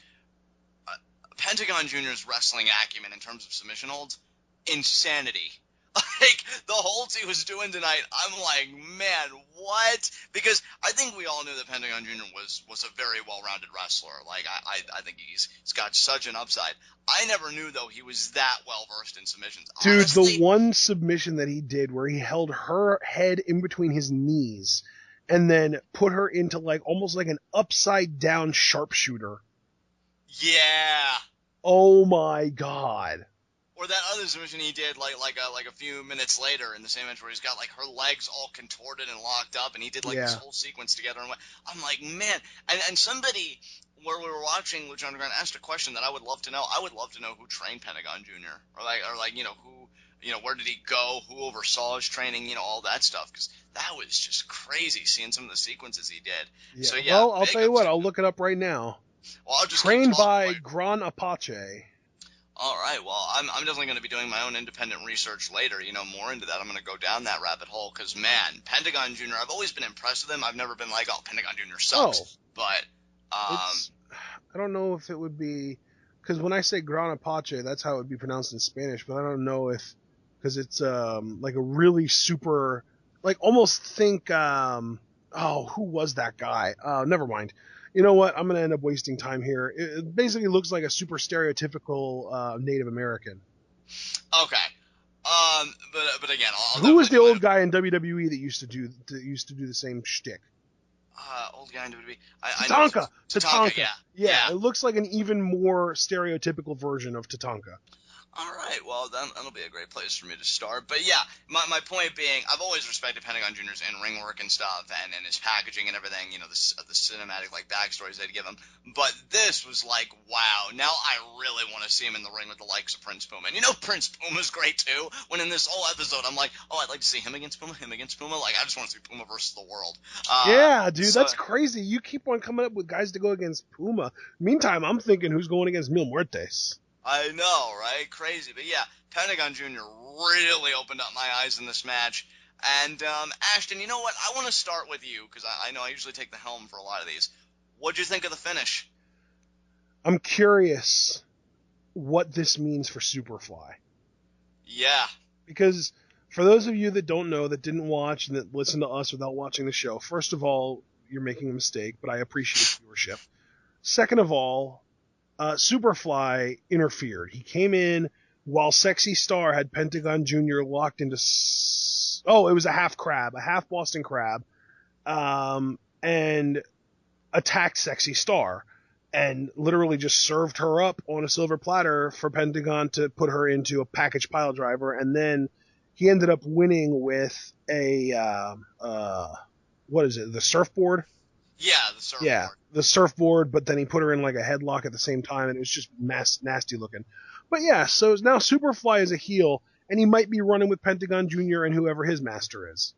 Pentagon Jr.'s wrestling acumen in terms of submission holds, insanity. Like, the holds he was doing tonight, I'm like, man, what? Because I think we all knew that Pentagon Jr. was a very well-rounded wrestler. Like, I think he's got such an upside. I never knew, though, he was that well-versed in submissions. Dude, Honestly, the one submission that he did where he held her head in between his knees and then put her into, like, almost like an upside-down sharpshooter. yeah. Oh, my God. Or that other submission he did like a few minutes later in the same match where he's got like her legs all contorted and locked up, and he did like this whole sequence together. And I'm like, man, and somebody where we were watching Lucha Underground asked a question that I would love to know. I would love to know who trained Pentagon Jr. or like you know who, you know, where did he go, who oversaw his training, you know, all that stuff, because that was just crazy seeing some of the sequences he did. Yeah. So yeah, well, I'll tell you what, I'll look it up right now. Well, I'll just trained by Gran Apache. All right, well, I'm definitely going to be doing my own independent research later, you know, more into that. I'm going to go down that rabbit hole because, man, Pentagon Jr., I've always been impressed with him. I've never been like, oh, Pentagon Jr. sucks. Oh. But, I don't know if it would be, because when I say Gran Apache, that's how it would be pronounced in Spanish, but I don't know if, because it's like a really super, like almost think, who was that guy? Never mind. You know what? I'm going to end up wasting time here. It basically looks like a super stereotypical Native American. Okay. But again, who was the old guy in WWE that used to do the same shtick? Old guy in WWE. Tatanka. Yeah. It looks like an even more stereotypical version of Tatanka. All right, well, that'll be a great place for me to start. But yeah, my point being, I've always respected Pentagon Jr.'s in-ring work and stuff, and his packaging and everything, you know, the cinematic, like, backstories they'd give him. But this was like, wow, now I really want to see him in the ring with the likes of Prince Puma. And you know Prince Puma's great, too, when in this whole episode, I'm like, oh, I'd like to see him against Puma. Like, I just want to see Puma versus the world. Yeah, dude, that's crazy. You keep on coming up with guys to go against Puma. Meantime, I'm thinking who's going against Mil Muertes. I know, right? Crazy. But yeah, Pentagon Jr. really opened up my eyes in this match. And, Ashton, you know what? I want to start with you, because I know I usually take the helm for a lot of these. What'd you think of the finish? I'm curious what this means for Superfly. Yeah. Because for those of you that don't know, that didn't watch, and that listen to us without watching the show, first of all, you're making a mistake, but I appreciate viewership. Second of all, Superfly interfered. He came in while Sexy Star had Pentagon Jr. locked into... it was a half Boston Crab, and attacked Sexy Star, and literally just served her up on a silver platter for Pentagon to put her into a package pile driver, and then he ended up winning with a... what is it? The surfboard? Yeah, the surfboard. Yeah, the surfboard, but then he put her in like a headlock at the same time, and it was just nasty looking. But yeah, so now Superfly is a heel, and he might be running with Pentagon Jr. and whoever his master is.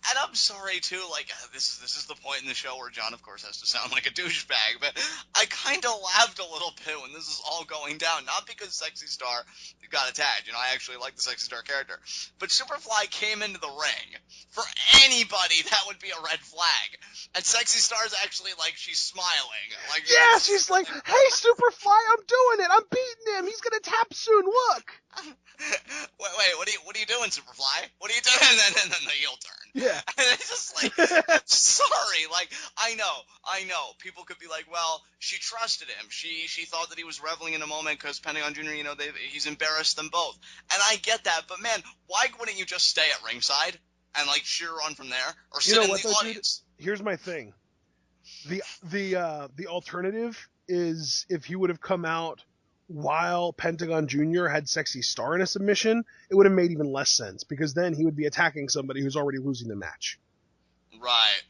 And I'm sorry too, like this is the point in the show where John, of course, has to sound like a douchebag, but I kind of laughed a little bit when this is all going down. Not because Sexy Star got attacked, I actually like the Sexy Star character, but Superfly came into the ring. For anybody, that would be a red flag. And Sexy Star's actually like she's smiling, like Yeah, she's like, "Hey, Superfly, I'm doing it. I'm beating him. He's gonna tap soon. Look." Wait, what are you doing, Superfly? What are you doing? And then the heel turn. Yeah. And it's just like, sorry, like, I know. People could be like, well, she trusted him. She thought that he was reveling in a moment because Pentagon Jr., he's embarrassed them both. And I get that, but man, why wouldn't you just stay at ringside and like cheer on from there or sit in the audience? Dude? Here's my thing. The alternative is if he would have come out while Pentagon Jr. had Sexy Star in a submission, it would have made even less sense because then he would be attacking somebody who's already losing the match. Right.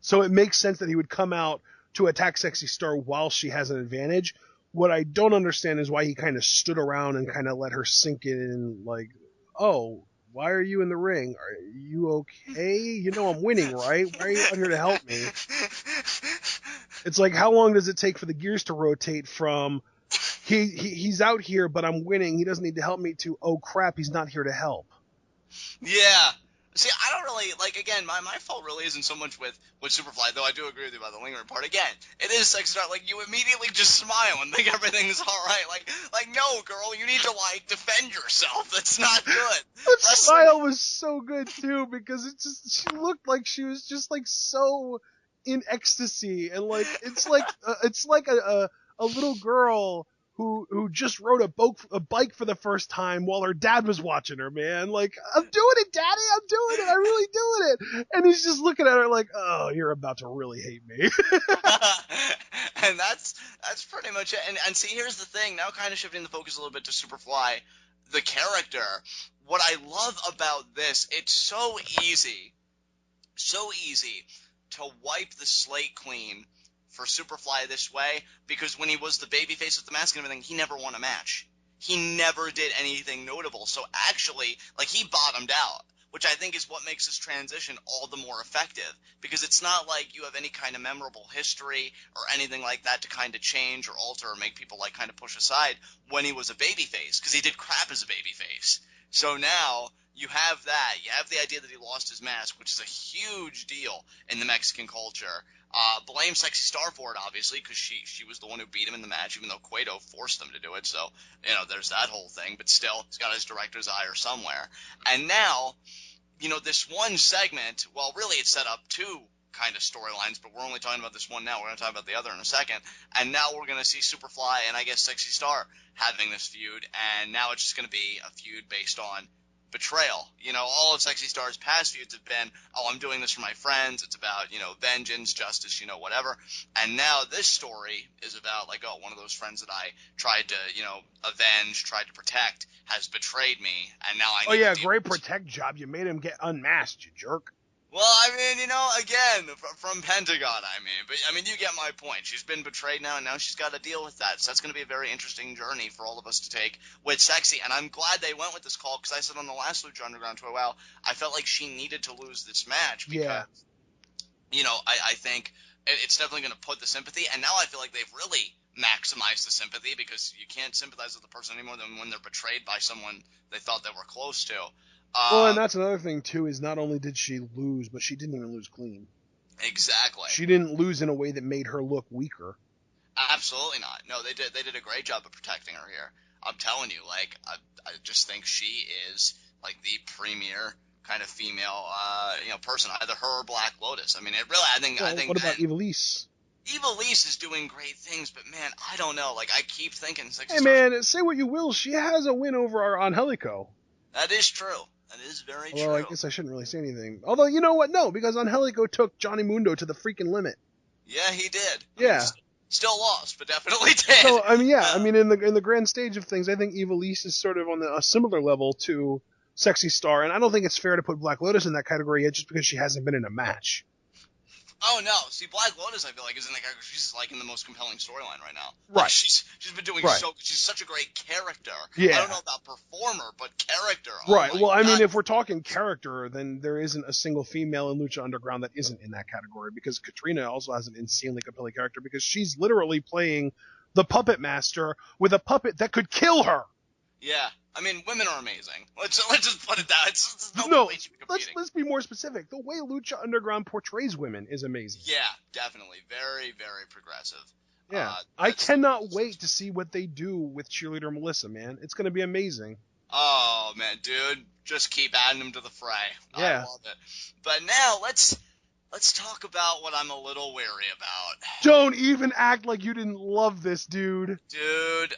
So it makes sense that he would come out to attack Sexy Star while she has an advantage. What I don't understand is why he kind of stood around and kind of let her sink in, like, oh, why are you in the ring? Are you okay? I'm winning, right? Why are you out here to help me? It's like, how long does it take for the gears to rotate from he's out here, but I'm winning. He doesn't need to help me to, oh crap, he's not here to help. Yeah. See, I don't really, like, again, my fault really isn't so much with Superfly, though I do agree with you about the lingering part. Again, it is Sexy Star. Like, you immediately just smile and think everything's all right. Like, no, girl, you need to, like, defend yourself. That's not good. That smile was so good, too, because she looked like she was just, like, so in ecstasy. And, like, it's like a little girl who just rode a bike for the first time while her dad was watching her, man. Like, I'm doing it, Daddy, I'm doing it, I'm really doing it. And he's just looking at her like, oh, you're about to really hate me. And that's pretty much it. And see, here's the thing, now kind of shifting the focus a little bit to Superfly, the character, what I love about this, it's so easy to wipe the slate clean for Superfly this way, because when he was the babyface with the mask and everything, he never won a match. He never did anything notable. So actually, like, he bottomed out, which I think is what makes this transition all the more effective, because it's not like you have any kind of memorable history or anything like that to kind of change or alter or make people like kind of push aside when he was a babyface, because he did crap as a babyface. So now you have that. You have the idea that he lost his mask, which is a huge deal in the Mexican culture. Blame Sexy Star for it, obviously, because she was the one who beat him in the match, even though Quato forced them to do it. So, there's that whole thing. But still, he's got his director's ire somewhere. And now, this one segment, well, really it's set up two kind of storylines, but we're only talking about this one now. We're going to talk about the other in a second. And now we're going to see Superfly and I guess Sexy Star having this feud. And now it's just going to be a feud based on betrayal. All of Sexy Star's past feuds have been, oh, I'm doing this for my friends. It's about, vengeance, justice, whatever. And now this story is about, like, oh, one of those friends that I tried to, avenge, tried to protect, has betrayed me, and now I need to great protect job. You made him get unmasked, you jerk. Well, I mean, again, from Pentagon, but you get my point. She's been betrayed now, and now she's got to deal with that. So that's going to be a very interesting journey for all of us to take with Sexy. And I'm glad they went with this call, because I said on the last Lucha Underground TWitWoW, I felt like she needed to lose this match because, I think it's definitely going to put the sympathy. And now I feel like they've really maximized the sympathy, because you can't sympathize with the person anymore than when they're betrayed by someone they thought they were close to. Well, and that's another thing, too, is not only did she lose, but she didn't even lose clean. Exactly. She didn't lose in a way that made her look weaker. Absolutely not. No, they did a great job of protecting her here. I'm telling you, like, I just think she is, like, the premier kind of female, person, either her or Black Lotus. I mean, it really, I think. What about Ivelisse? Ivelisse is doing great things, but man, I don't know. Like, I keep thinking. Hey, man, say what you will, she has a win over our Angelico. That is true. That is very true. Well, I guess I shouldn't really say anything. Although, you know what? No, because Angelico took Johnny Mundo to the freaking limit. Yeah, he did. Yeah. Still lost, but definitely did. So, in the grand stage of things, I think Ivelisse is sort of on a similar level to Sexy Star, and I don't think it's fair to put Black Lotus in that category yet just because she hasn't been in a match. Oh no! See, Black Lotus, I feel like, is in the character. She's like in the most compelling storyline right now. Right. Like, she's been doing Right. so. She's such a great character. Yeah. I don't know about performer, but character. Right. Oh my Well, I mean, God. if we're talking character, then there isn't a single female in Lucha Underground that isn't in that category, because Katrina also has an insanely compelling character because she's literally playing the puppet master with a puppet that could kill her. Yeah, I mean, women are amazing. Let's just put it down. It's No, place to be competing. let's be more specific. The way Lucha Underground portrays women is amazing. Yeah, definitely, very, very progressive. Yeah, I cannot wait to see what they do with cheerleader Melissa, man. It's going to be amazing. Oh man, dude, just keep adding them to the fray. Yeah. I love it. But now let's talk about what I'm a little wary about. Don't even act like you didn't love this, dude. Dude,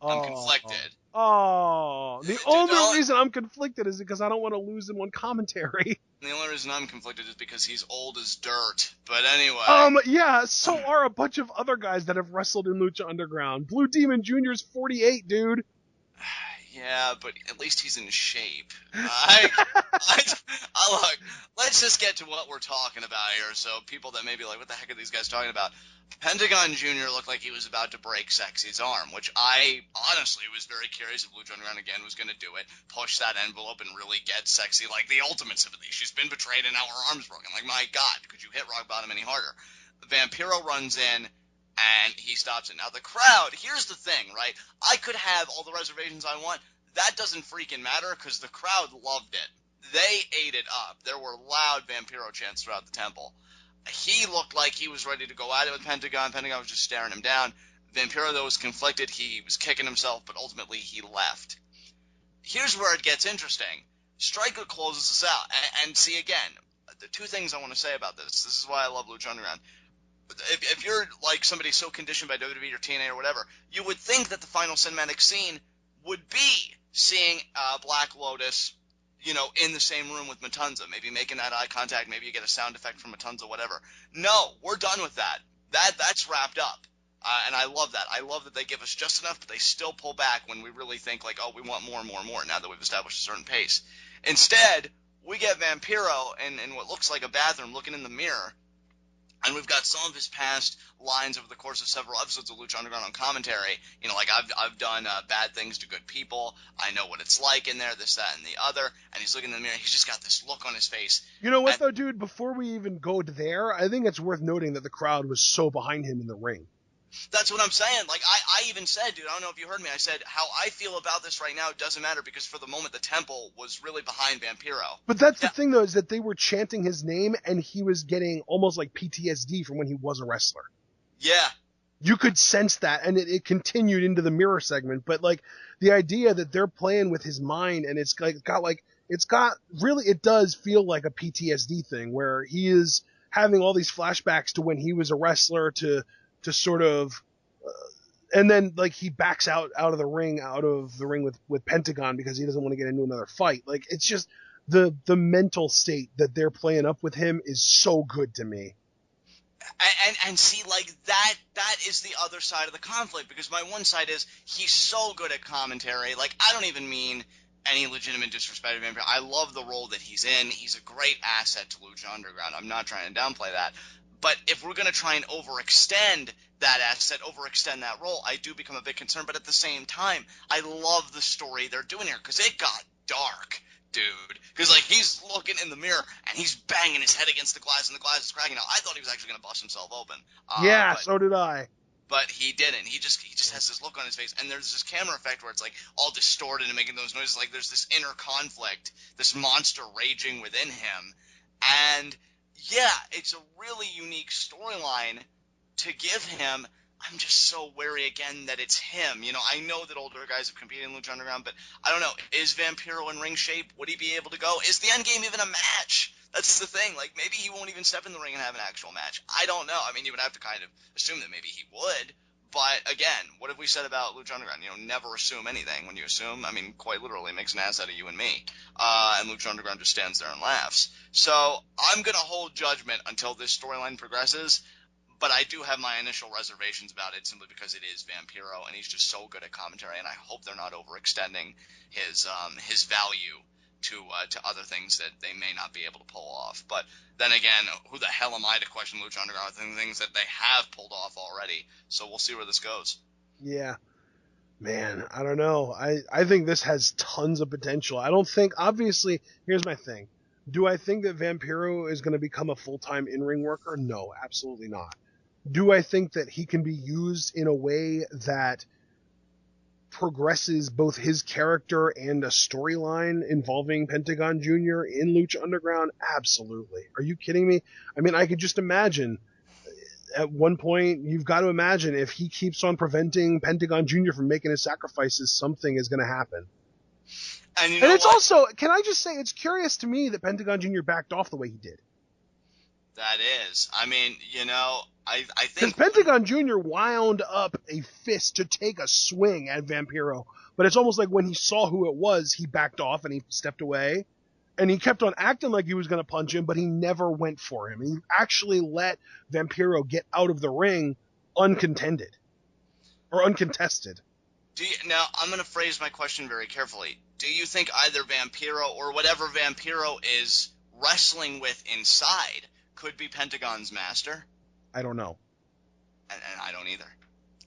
I'm conflicted. The only reason I'm conflicted is because I don't want to lose him on commentary. The only reason I'm conflicted is because he's old as dirt. But anyway. Yeah, so are a bunch of other guys that have wrestled in Lucha Underground. Blue Demon Jr.'s 48, dude. Yeah, but at least he's in shape. Look, let's just get to what we're talking about here. So people that may be like, what the heck are these guys talking about? Pentagon Jr. looked like he was about to break Sexy's arm, which I honestly was very curious if Lucha Underground again was going to do it, push that envelope and really get Sexy like the ultimate sympathy. She's been betrayed and now her arm's broken. Like, my God, could you hit rock bottom any harder? Vampiro runs in, and he stops it. Now, the crowd, here's the thing, right? I could have all the reservations I want. That doesn't freaking matter because the crowd loved it. They ate it up. There were loud Vampiro chants throughout the temple. He looked like he was ready to go at it with Pentagon. Pentagon was just staring him down. Vampiro, though, was conflicted. He was kicking himself, but ultimately he left. Here's where it gets interesting. Stryker closes us out. And see, again, the two things I want to say about this. This is why I love Lucha Underground. If you're like somebody so conditioned by WWE or TNA or whatever, you would think that the final cinematic scene would be seeing Black Lotus, in the same room with Matanza, maybe making that eye contact, maybe you get a sound effect from Matanza, whatever. No, we're done with that. That's wrapped up. And I love that. I love that they give us just enough, but they still pull back when we really think like, oh, we want more and more and more now that we've established a certain pace. Instead, we get Vampiro in what looks like a bathroom looking in the mirror. And we've got some of his past lines over the course of several episodes of Lucha Underground on commentary. Like I've done bad things to good people. I know what it's like in there, this, that, and the other. And he's looking in the mirror. He's just got this look on his face. You know what, though, dude? Before we even go there, I think it's worth noting that the crowd was so behind him in the ring. That's what I'm saying. Like, I even said, dude, I don't know if you heard me. I said, how I feel about this right now doesn't matter because for the moment the temple was really behind Vampiro. But that's the thing, though, is that they were chanting his name and he was getting almost like PTSD from when he was a wrestler. Yeah. You could sense that, and it continued into the mirror segment. But, like, the idea that they're playing with his mind and it does feel like a PTSD thing where he is having all these flashbacks to when he was a wrestler to sort of, and then like he backs out of the ring with Pentagon because he doesn't want to get into another fight. Like, it's just the mental state that they're playing up with him is so good to me. And see, like, that is the other side of the conflict, because my one side is he's so good at commentary. Like, I don't even mean any legitimate disrespect to Vampiro. I love the role that he's in. He's a great asset to Lucha Underground. I'm not trying to downplay that. But if we're going to try and overextend that asset, overextend that role, I do become a bit concerned. But at the same time, I love the story they're doing here because it got dark, dude. Because, like, he's looking in the mirror and he's banging his head against the glass and the glass is cracking. Now, I thought he was actually going to bust himself open. So did I. But he didn't. He just has this look on his face. And there's this camera effect where it's, like, all distorted and making those noises. Like, there's this inner conflict, this monster raging within him. And yeah, it's a really unique storyline to give him. I'm just so wary again that it's him. I know that older guys have competed in Lucha Underground, but I don't know. Is Vampiro in ring shape? Would he be able to go? Is the end game even a match? That's the thing. Like, maybe he won't even step in the ring and have an actual match. I don't know. I mean, you would have to kind of assume that maybe he would. But again, what have we said about Lucha Underground? Never assume anything. When you assume, I mean, quite literally makes an ass out of you and me. And Lucha Underground just stands there and laughs. So I'm going to hold judgment until this storyline progresses. But I do have my initial reservations about it simply because it is Vampiro and he's just so good at commentary. And I hope they're not overextending his value to other things that they may not be able to pull off. But then again, who the hell am I to question Lucha Underground? Things that they have pulled off already. So we'll see where this goes. Yeah. Man, I don't know. I think this has tons of potential. I don't think, obviously, here's my thing. Do I think that Vampiro is going to become a full-time in-ring worker? No, absolutely not. Do I think that he can be used in a way that progresses both his character and a storyline involving Pentagon Jr. in Lucha Underground? Absolutely. Are you kidding me? I mean, I could just imagine at one point, you've got to imagine if he keeps on preventing Pentagon Jr. from making his sacrifices, something is going to happen. And you know it's what? Also, can I just say, it's curious to me that Pentagon Jr. backed off the way he did. That is. I mean, I Because think Pentagon Jr. wound up a fist to take a swing at Vampiro, but it's almost like when he saw who it was, he backed off and he stepped away. And he kept on acting like he was going to punch him, but he never went for him. He actually let Vampiro get out of the ring uncontended or uncontested. Now, I'm going to phrase my question very carefully. Do you think either Vampiro or whatever Vampiro is wrestling with inside could be Pentagon's master? I don't know. And I don't either.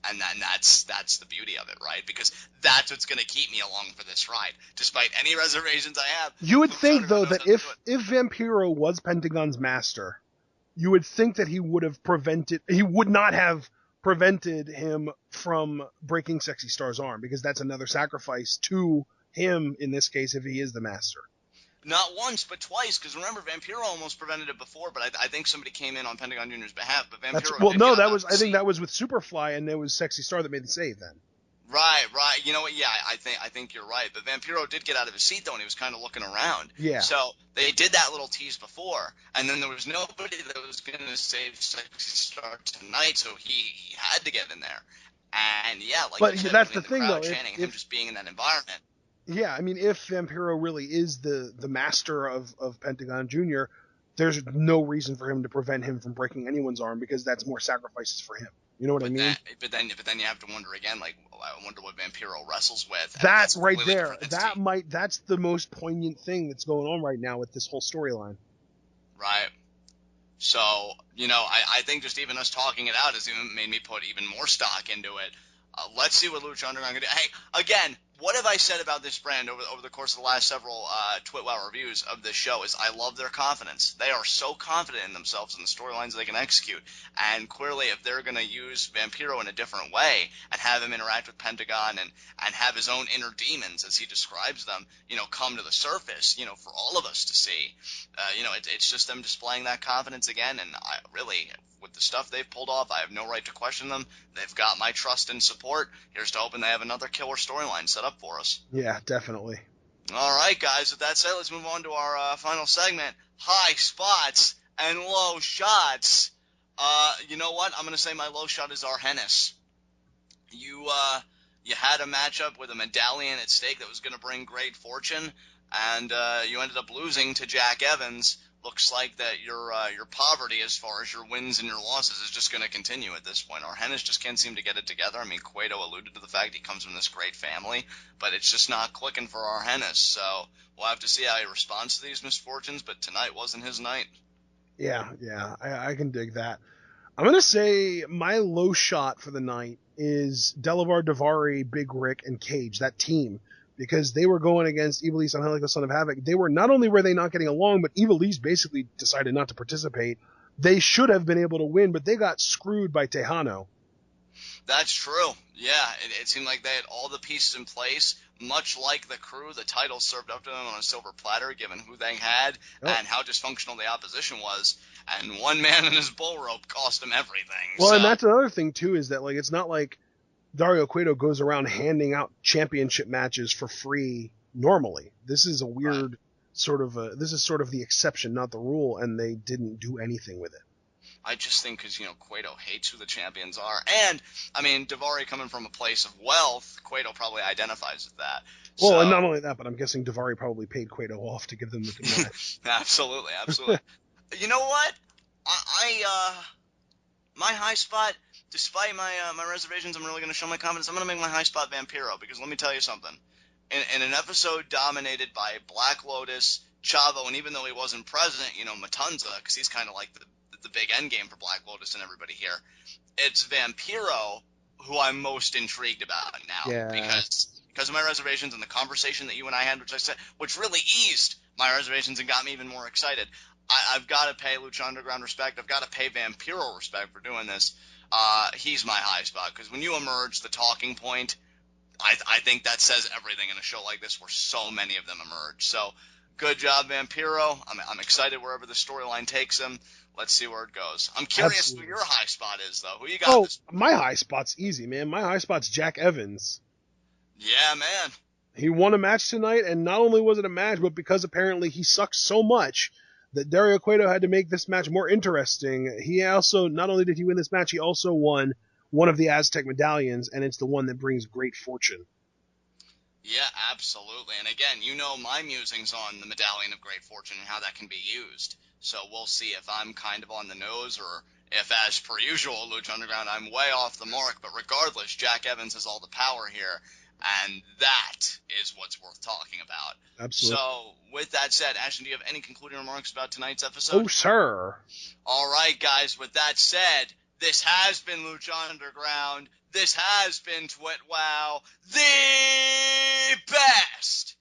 And that's the beauty of it, right? Because that's what's going to keep me along for this ride, despite any reservations I have. You would think, though, that if Vampiro was Pentagon's master, you would think that he would not have prevented him from breaking Sexy Star's arm, because that's another sacrifice to him, in this case, if he is the master. Not once, but twice, because remember, Vampiro almost prevented it before, but I think somebody came in on Pentagon Jr.'s behalf, but Vampiro I think that was with Superfly, and it was Sexy Star that made the save then. Right. You know what? Yeah, I think you're right. But Vampiro did get out of his seat, though, and he was kind of looking around. Yeah. So they did that little tease before, and then there was nobody that was going to save Sexy Star tonight, so he had to get in there. And, yeah, like but you said, that's the thing, though. Chanting, him just being in that environment. Yeah, I mean, if Vampiro really is the master of Pentagon Jr., there's no reason for him to prevent him from breaking anyone's arm, because that's more sacrifices for him. You know what I mean? But then you have to wonder again, like, I wonder what Vampiro wrestles with. That's right there. That's the most poignant thing that's going on right now with this whole storyline. Right. So, I think just even us talking it out has even made me put even more stock into it. Let's see what Lucha Underground can do. Hey, again, what have I said about this brand over the course of the last several TwitWoW reviews of this show is I love their confidence. They are so confident in themselves and the storylines they can execute. And clearly, if they're going to use Vampiro in a different way and have him interact with Pentagon and have his own inner demons, as he describes them, come to the surface, for all of us to see, it's just them displaying that confidence again. And I really, with the stuff they've pulled off, I have no right to question them. They've got my trust and support. Here's to hoping they have another killer storyline set up for us. Yeah, definitely. All right, guys. With that said, let's move on to our final segment: high spots and low shots. You know what? I'm going to say my low shot is Arhennis. You had a matchup with a medallion at stake that was going to bring great fortune, and you ended up losing to Jack Evans. Looks like that your poverty as far as your wins and your losses is just going to continue at this point. Arhennis just can't seem to get it together. I mean, Quato alluded to the fact he comes from this great family, but it's just not clicking for Arhennis. So we'll have to see how he responds to these misfortunes, but tonight wasn't his night. Yeah, I can dig that. I'm going to say my low shot for the night is DelAvar Daivari, Big Ryck, and Cage, that team. Because they were going against Ivelisse, Angelico, Son of Havoc. Not only were they not getting along, but Ivelisse basically decided not to participate. They should have been able to win, but they got screwed by Tejano. That's true. Yeah, it seemed like they had all the pieces in place. Much like the crew, the title served up to them on a silver platter, given who they had and how dysfunctional the opposition was. And one man in his bull rope cost him everything. Well, and that's another thing, too, is that it's not like Dario Cueto goes around handing out championship matches for free normally. This is a weird sort of the exception, not the rule, and they didn't do anything with it. I just think because, Quato hates who the champions are. And, I mean, Daivari coming from a place of wealth, Quato probably identifies with that. Well, and not only that, but I'm guessing Daivari probably paid Quato off to give them the good match. Absolutely. You know what? My high spot, despite my reservations, I'm really going to show my confidence. I'm going to make my high spot Vampiro, because let me tell you something. in an episode dominated by Black Lotus, Chavo, and even though he wasn't present, Matanza, because he's kind of like the big end game for Black Lotus and everybody here. It's Vampiro who I'm most intrigued about now. Yeah. Because of my reservations and the conversation that you and I had, which really eased my reservations and got me even more excited. I've got to pay Lucha Underground respect. I've got to pay Vampiro respect for doing this. He's my high spot, because when you emerge the talking point, I think that says everything in a show like this where so many of them emerge. So, good job, Vampiro. I'm excited wherever the storyline takes him. Let's see where it goes. I'm curious Absolutely. who your high spot is, though. Who you got? Oh, my high spot's easy, man. My high spot's Jack Evans. Yeah, man. He won a match tonight, and not only was it a match, but because apparently he sucks so much that Dario Cueto had to make this match more interesting. He also, not only did he win this match, he also won one of the Aztec medallions, and it's the one that brings great fortune. Yeah, absolutely. And again, my musings on the Medallion of Great Fortune and how that can be used. So we'll see if I'm kind of on the nose or if, as per usual, Lucha Underground, I'm way off the mark. But regardless, Jack Evans has all the power here, and that is what's worth talking about. Absolutely. So, with that said, Ashton, do you have any concluding remarks about tonight's episode? Oh, sir. All right, guys, with that said, this has been Lucha Underground. This has been TWitWoW, the best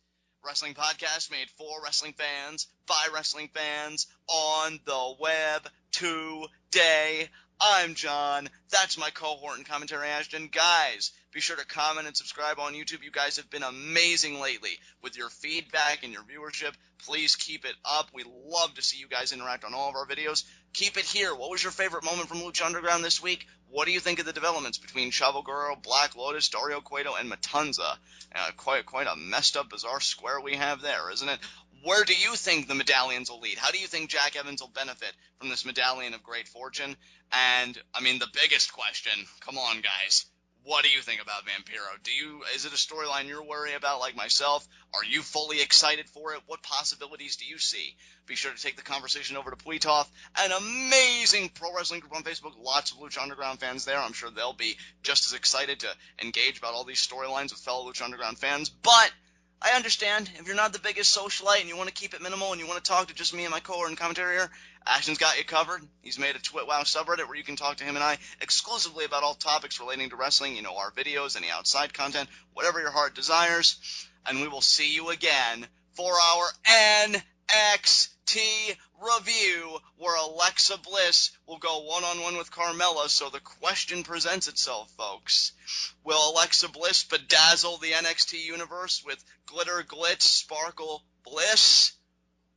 wrestling podcast made for wrestling fans, by wrestling fans, on the web today. I'm John. That's my cohort and commentary, Ashton. Guys, be sure to comment and subscribe on YouTube. You guys have been amazing lately with your feedback and your viewership. Please keep it up. We love to see you guys interact on all of our videos. Keep it here. What was your favorite moment from Lucha Underground this week? What do you think of the developments between Chavo Guerrero, Black Lotus, Dario Cueto, and Matanza? Quite a messed up, bizarre square we have there, isn't it? Where do you think the medallions will lead? How do you think Jack Evans will benefit from this medallion of great fortune? And, the biggest question, come on, guys, what do you think about Vampiro? Is it a storyline you're worried about like myself? Are you fully excited for it? What possibilities do you see? Be sure to take the conversation over to Quato, an amazing pro wrestling group on Facebook. Lots of Lucha Underground fans there. I'm sure they'll be just as excited to engage about all these storylines with fellow Lucha Underground fans. But I understand if you're not the biggest socialite and you want to keep it minimal and you want to talk to just me and my cohort and commentary here, Ashton's got you covered. He's made a TwitWoW subreddit where you can talk to him and I exclusively about all topics relating to wrestling, our videos, any outside content, whatever your heart desires. And we will see you again for our NXT review, where Alexa Bliss will go one-on-one with Carmella. So the question presents itself, folks. Will Alexa Bliss bedazzle the NXT universe with glitter, glitz, sparkle, bliss?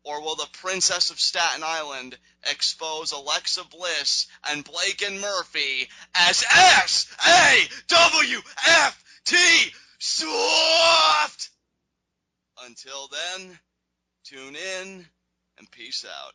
Or will the Princess of Staten Island expose Alexa Bliss and Blake and Murphy as SAWFT Soft? Until then, tune in and peace out.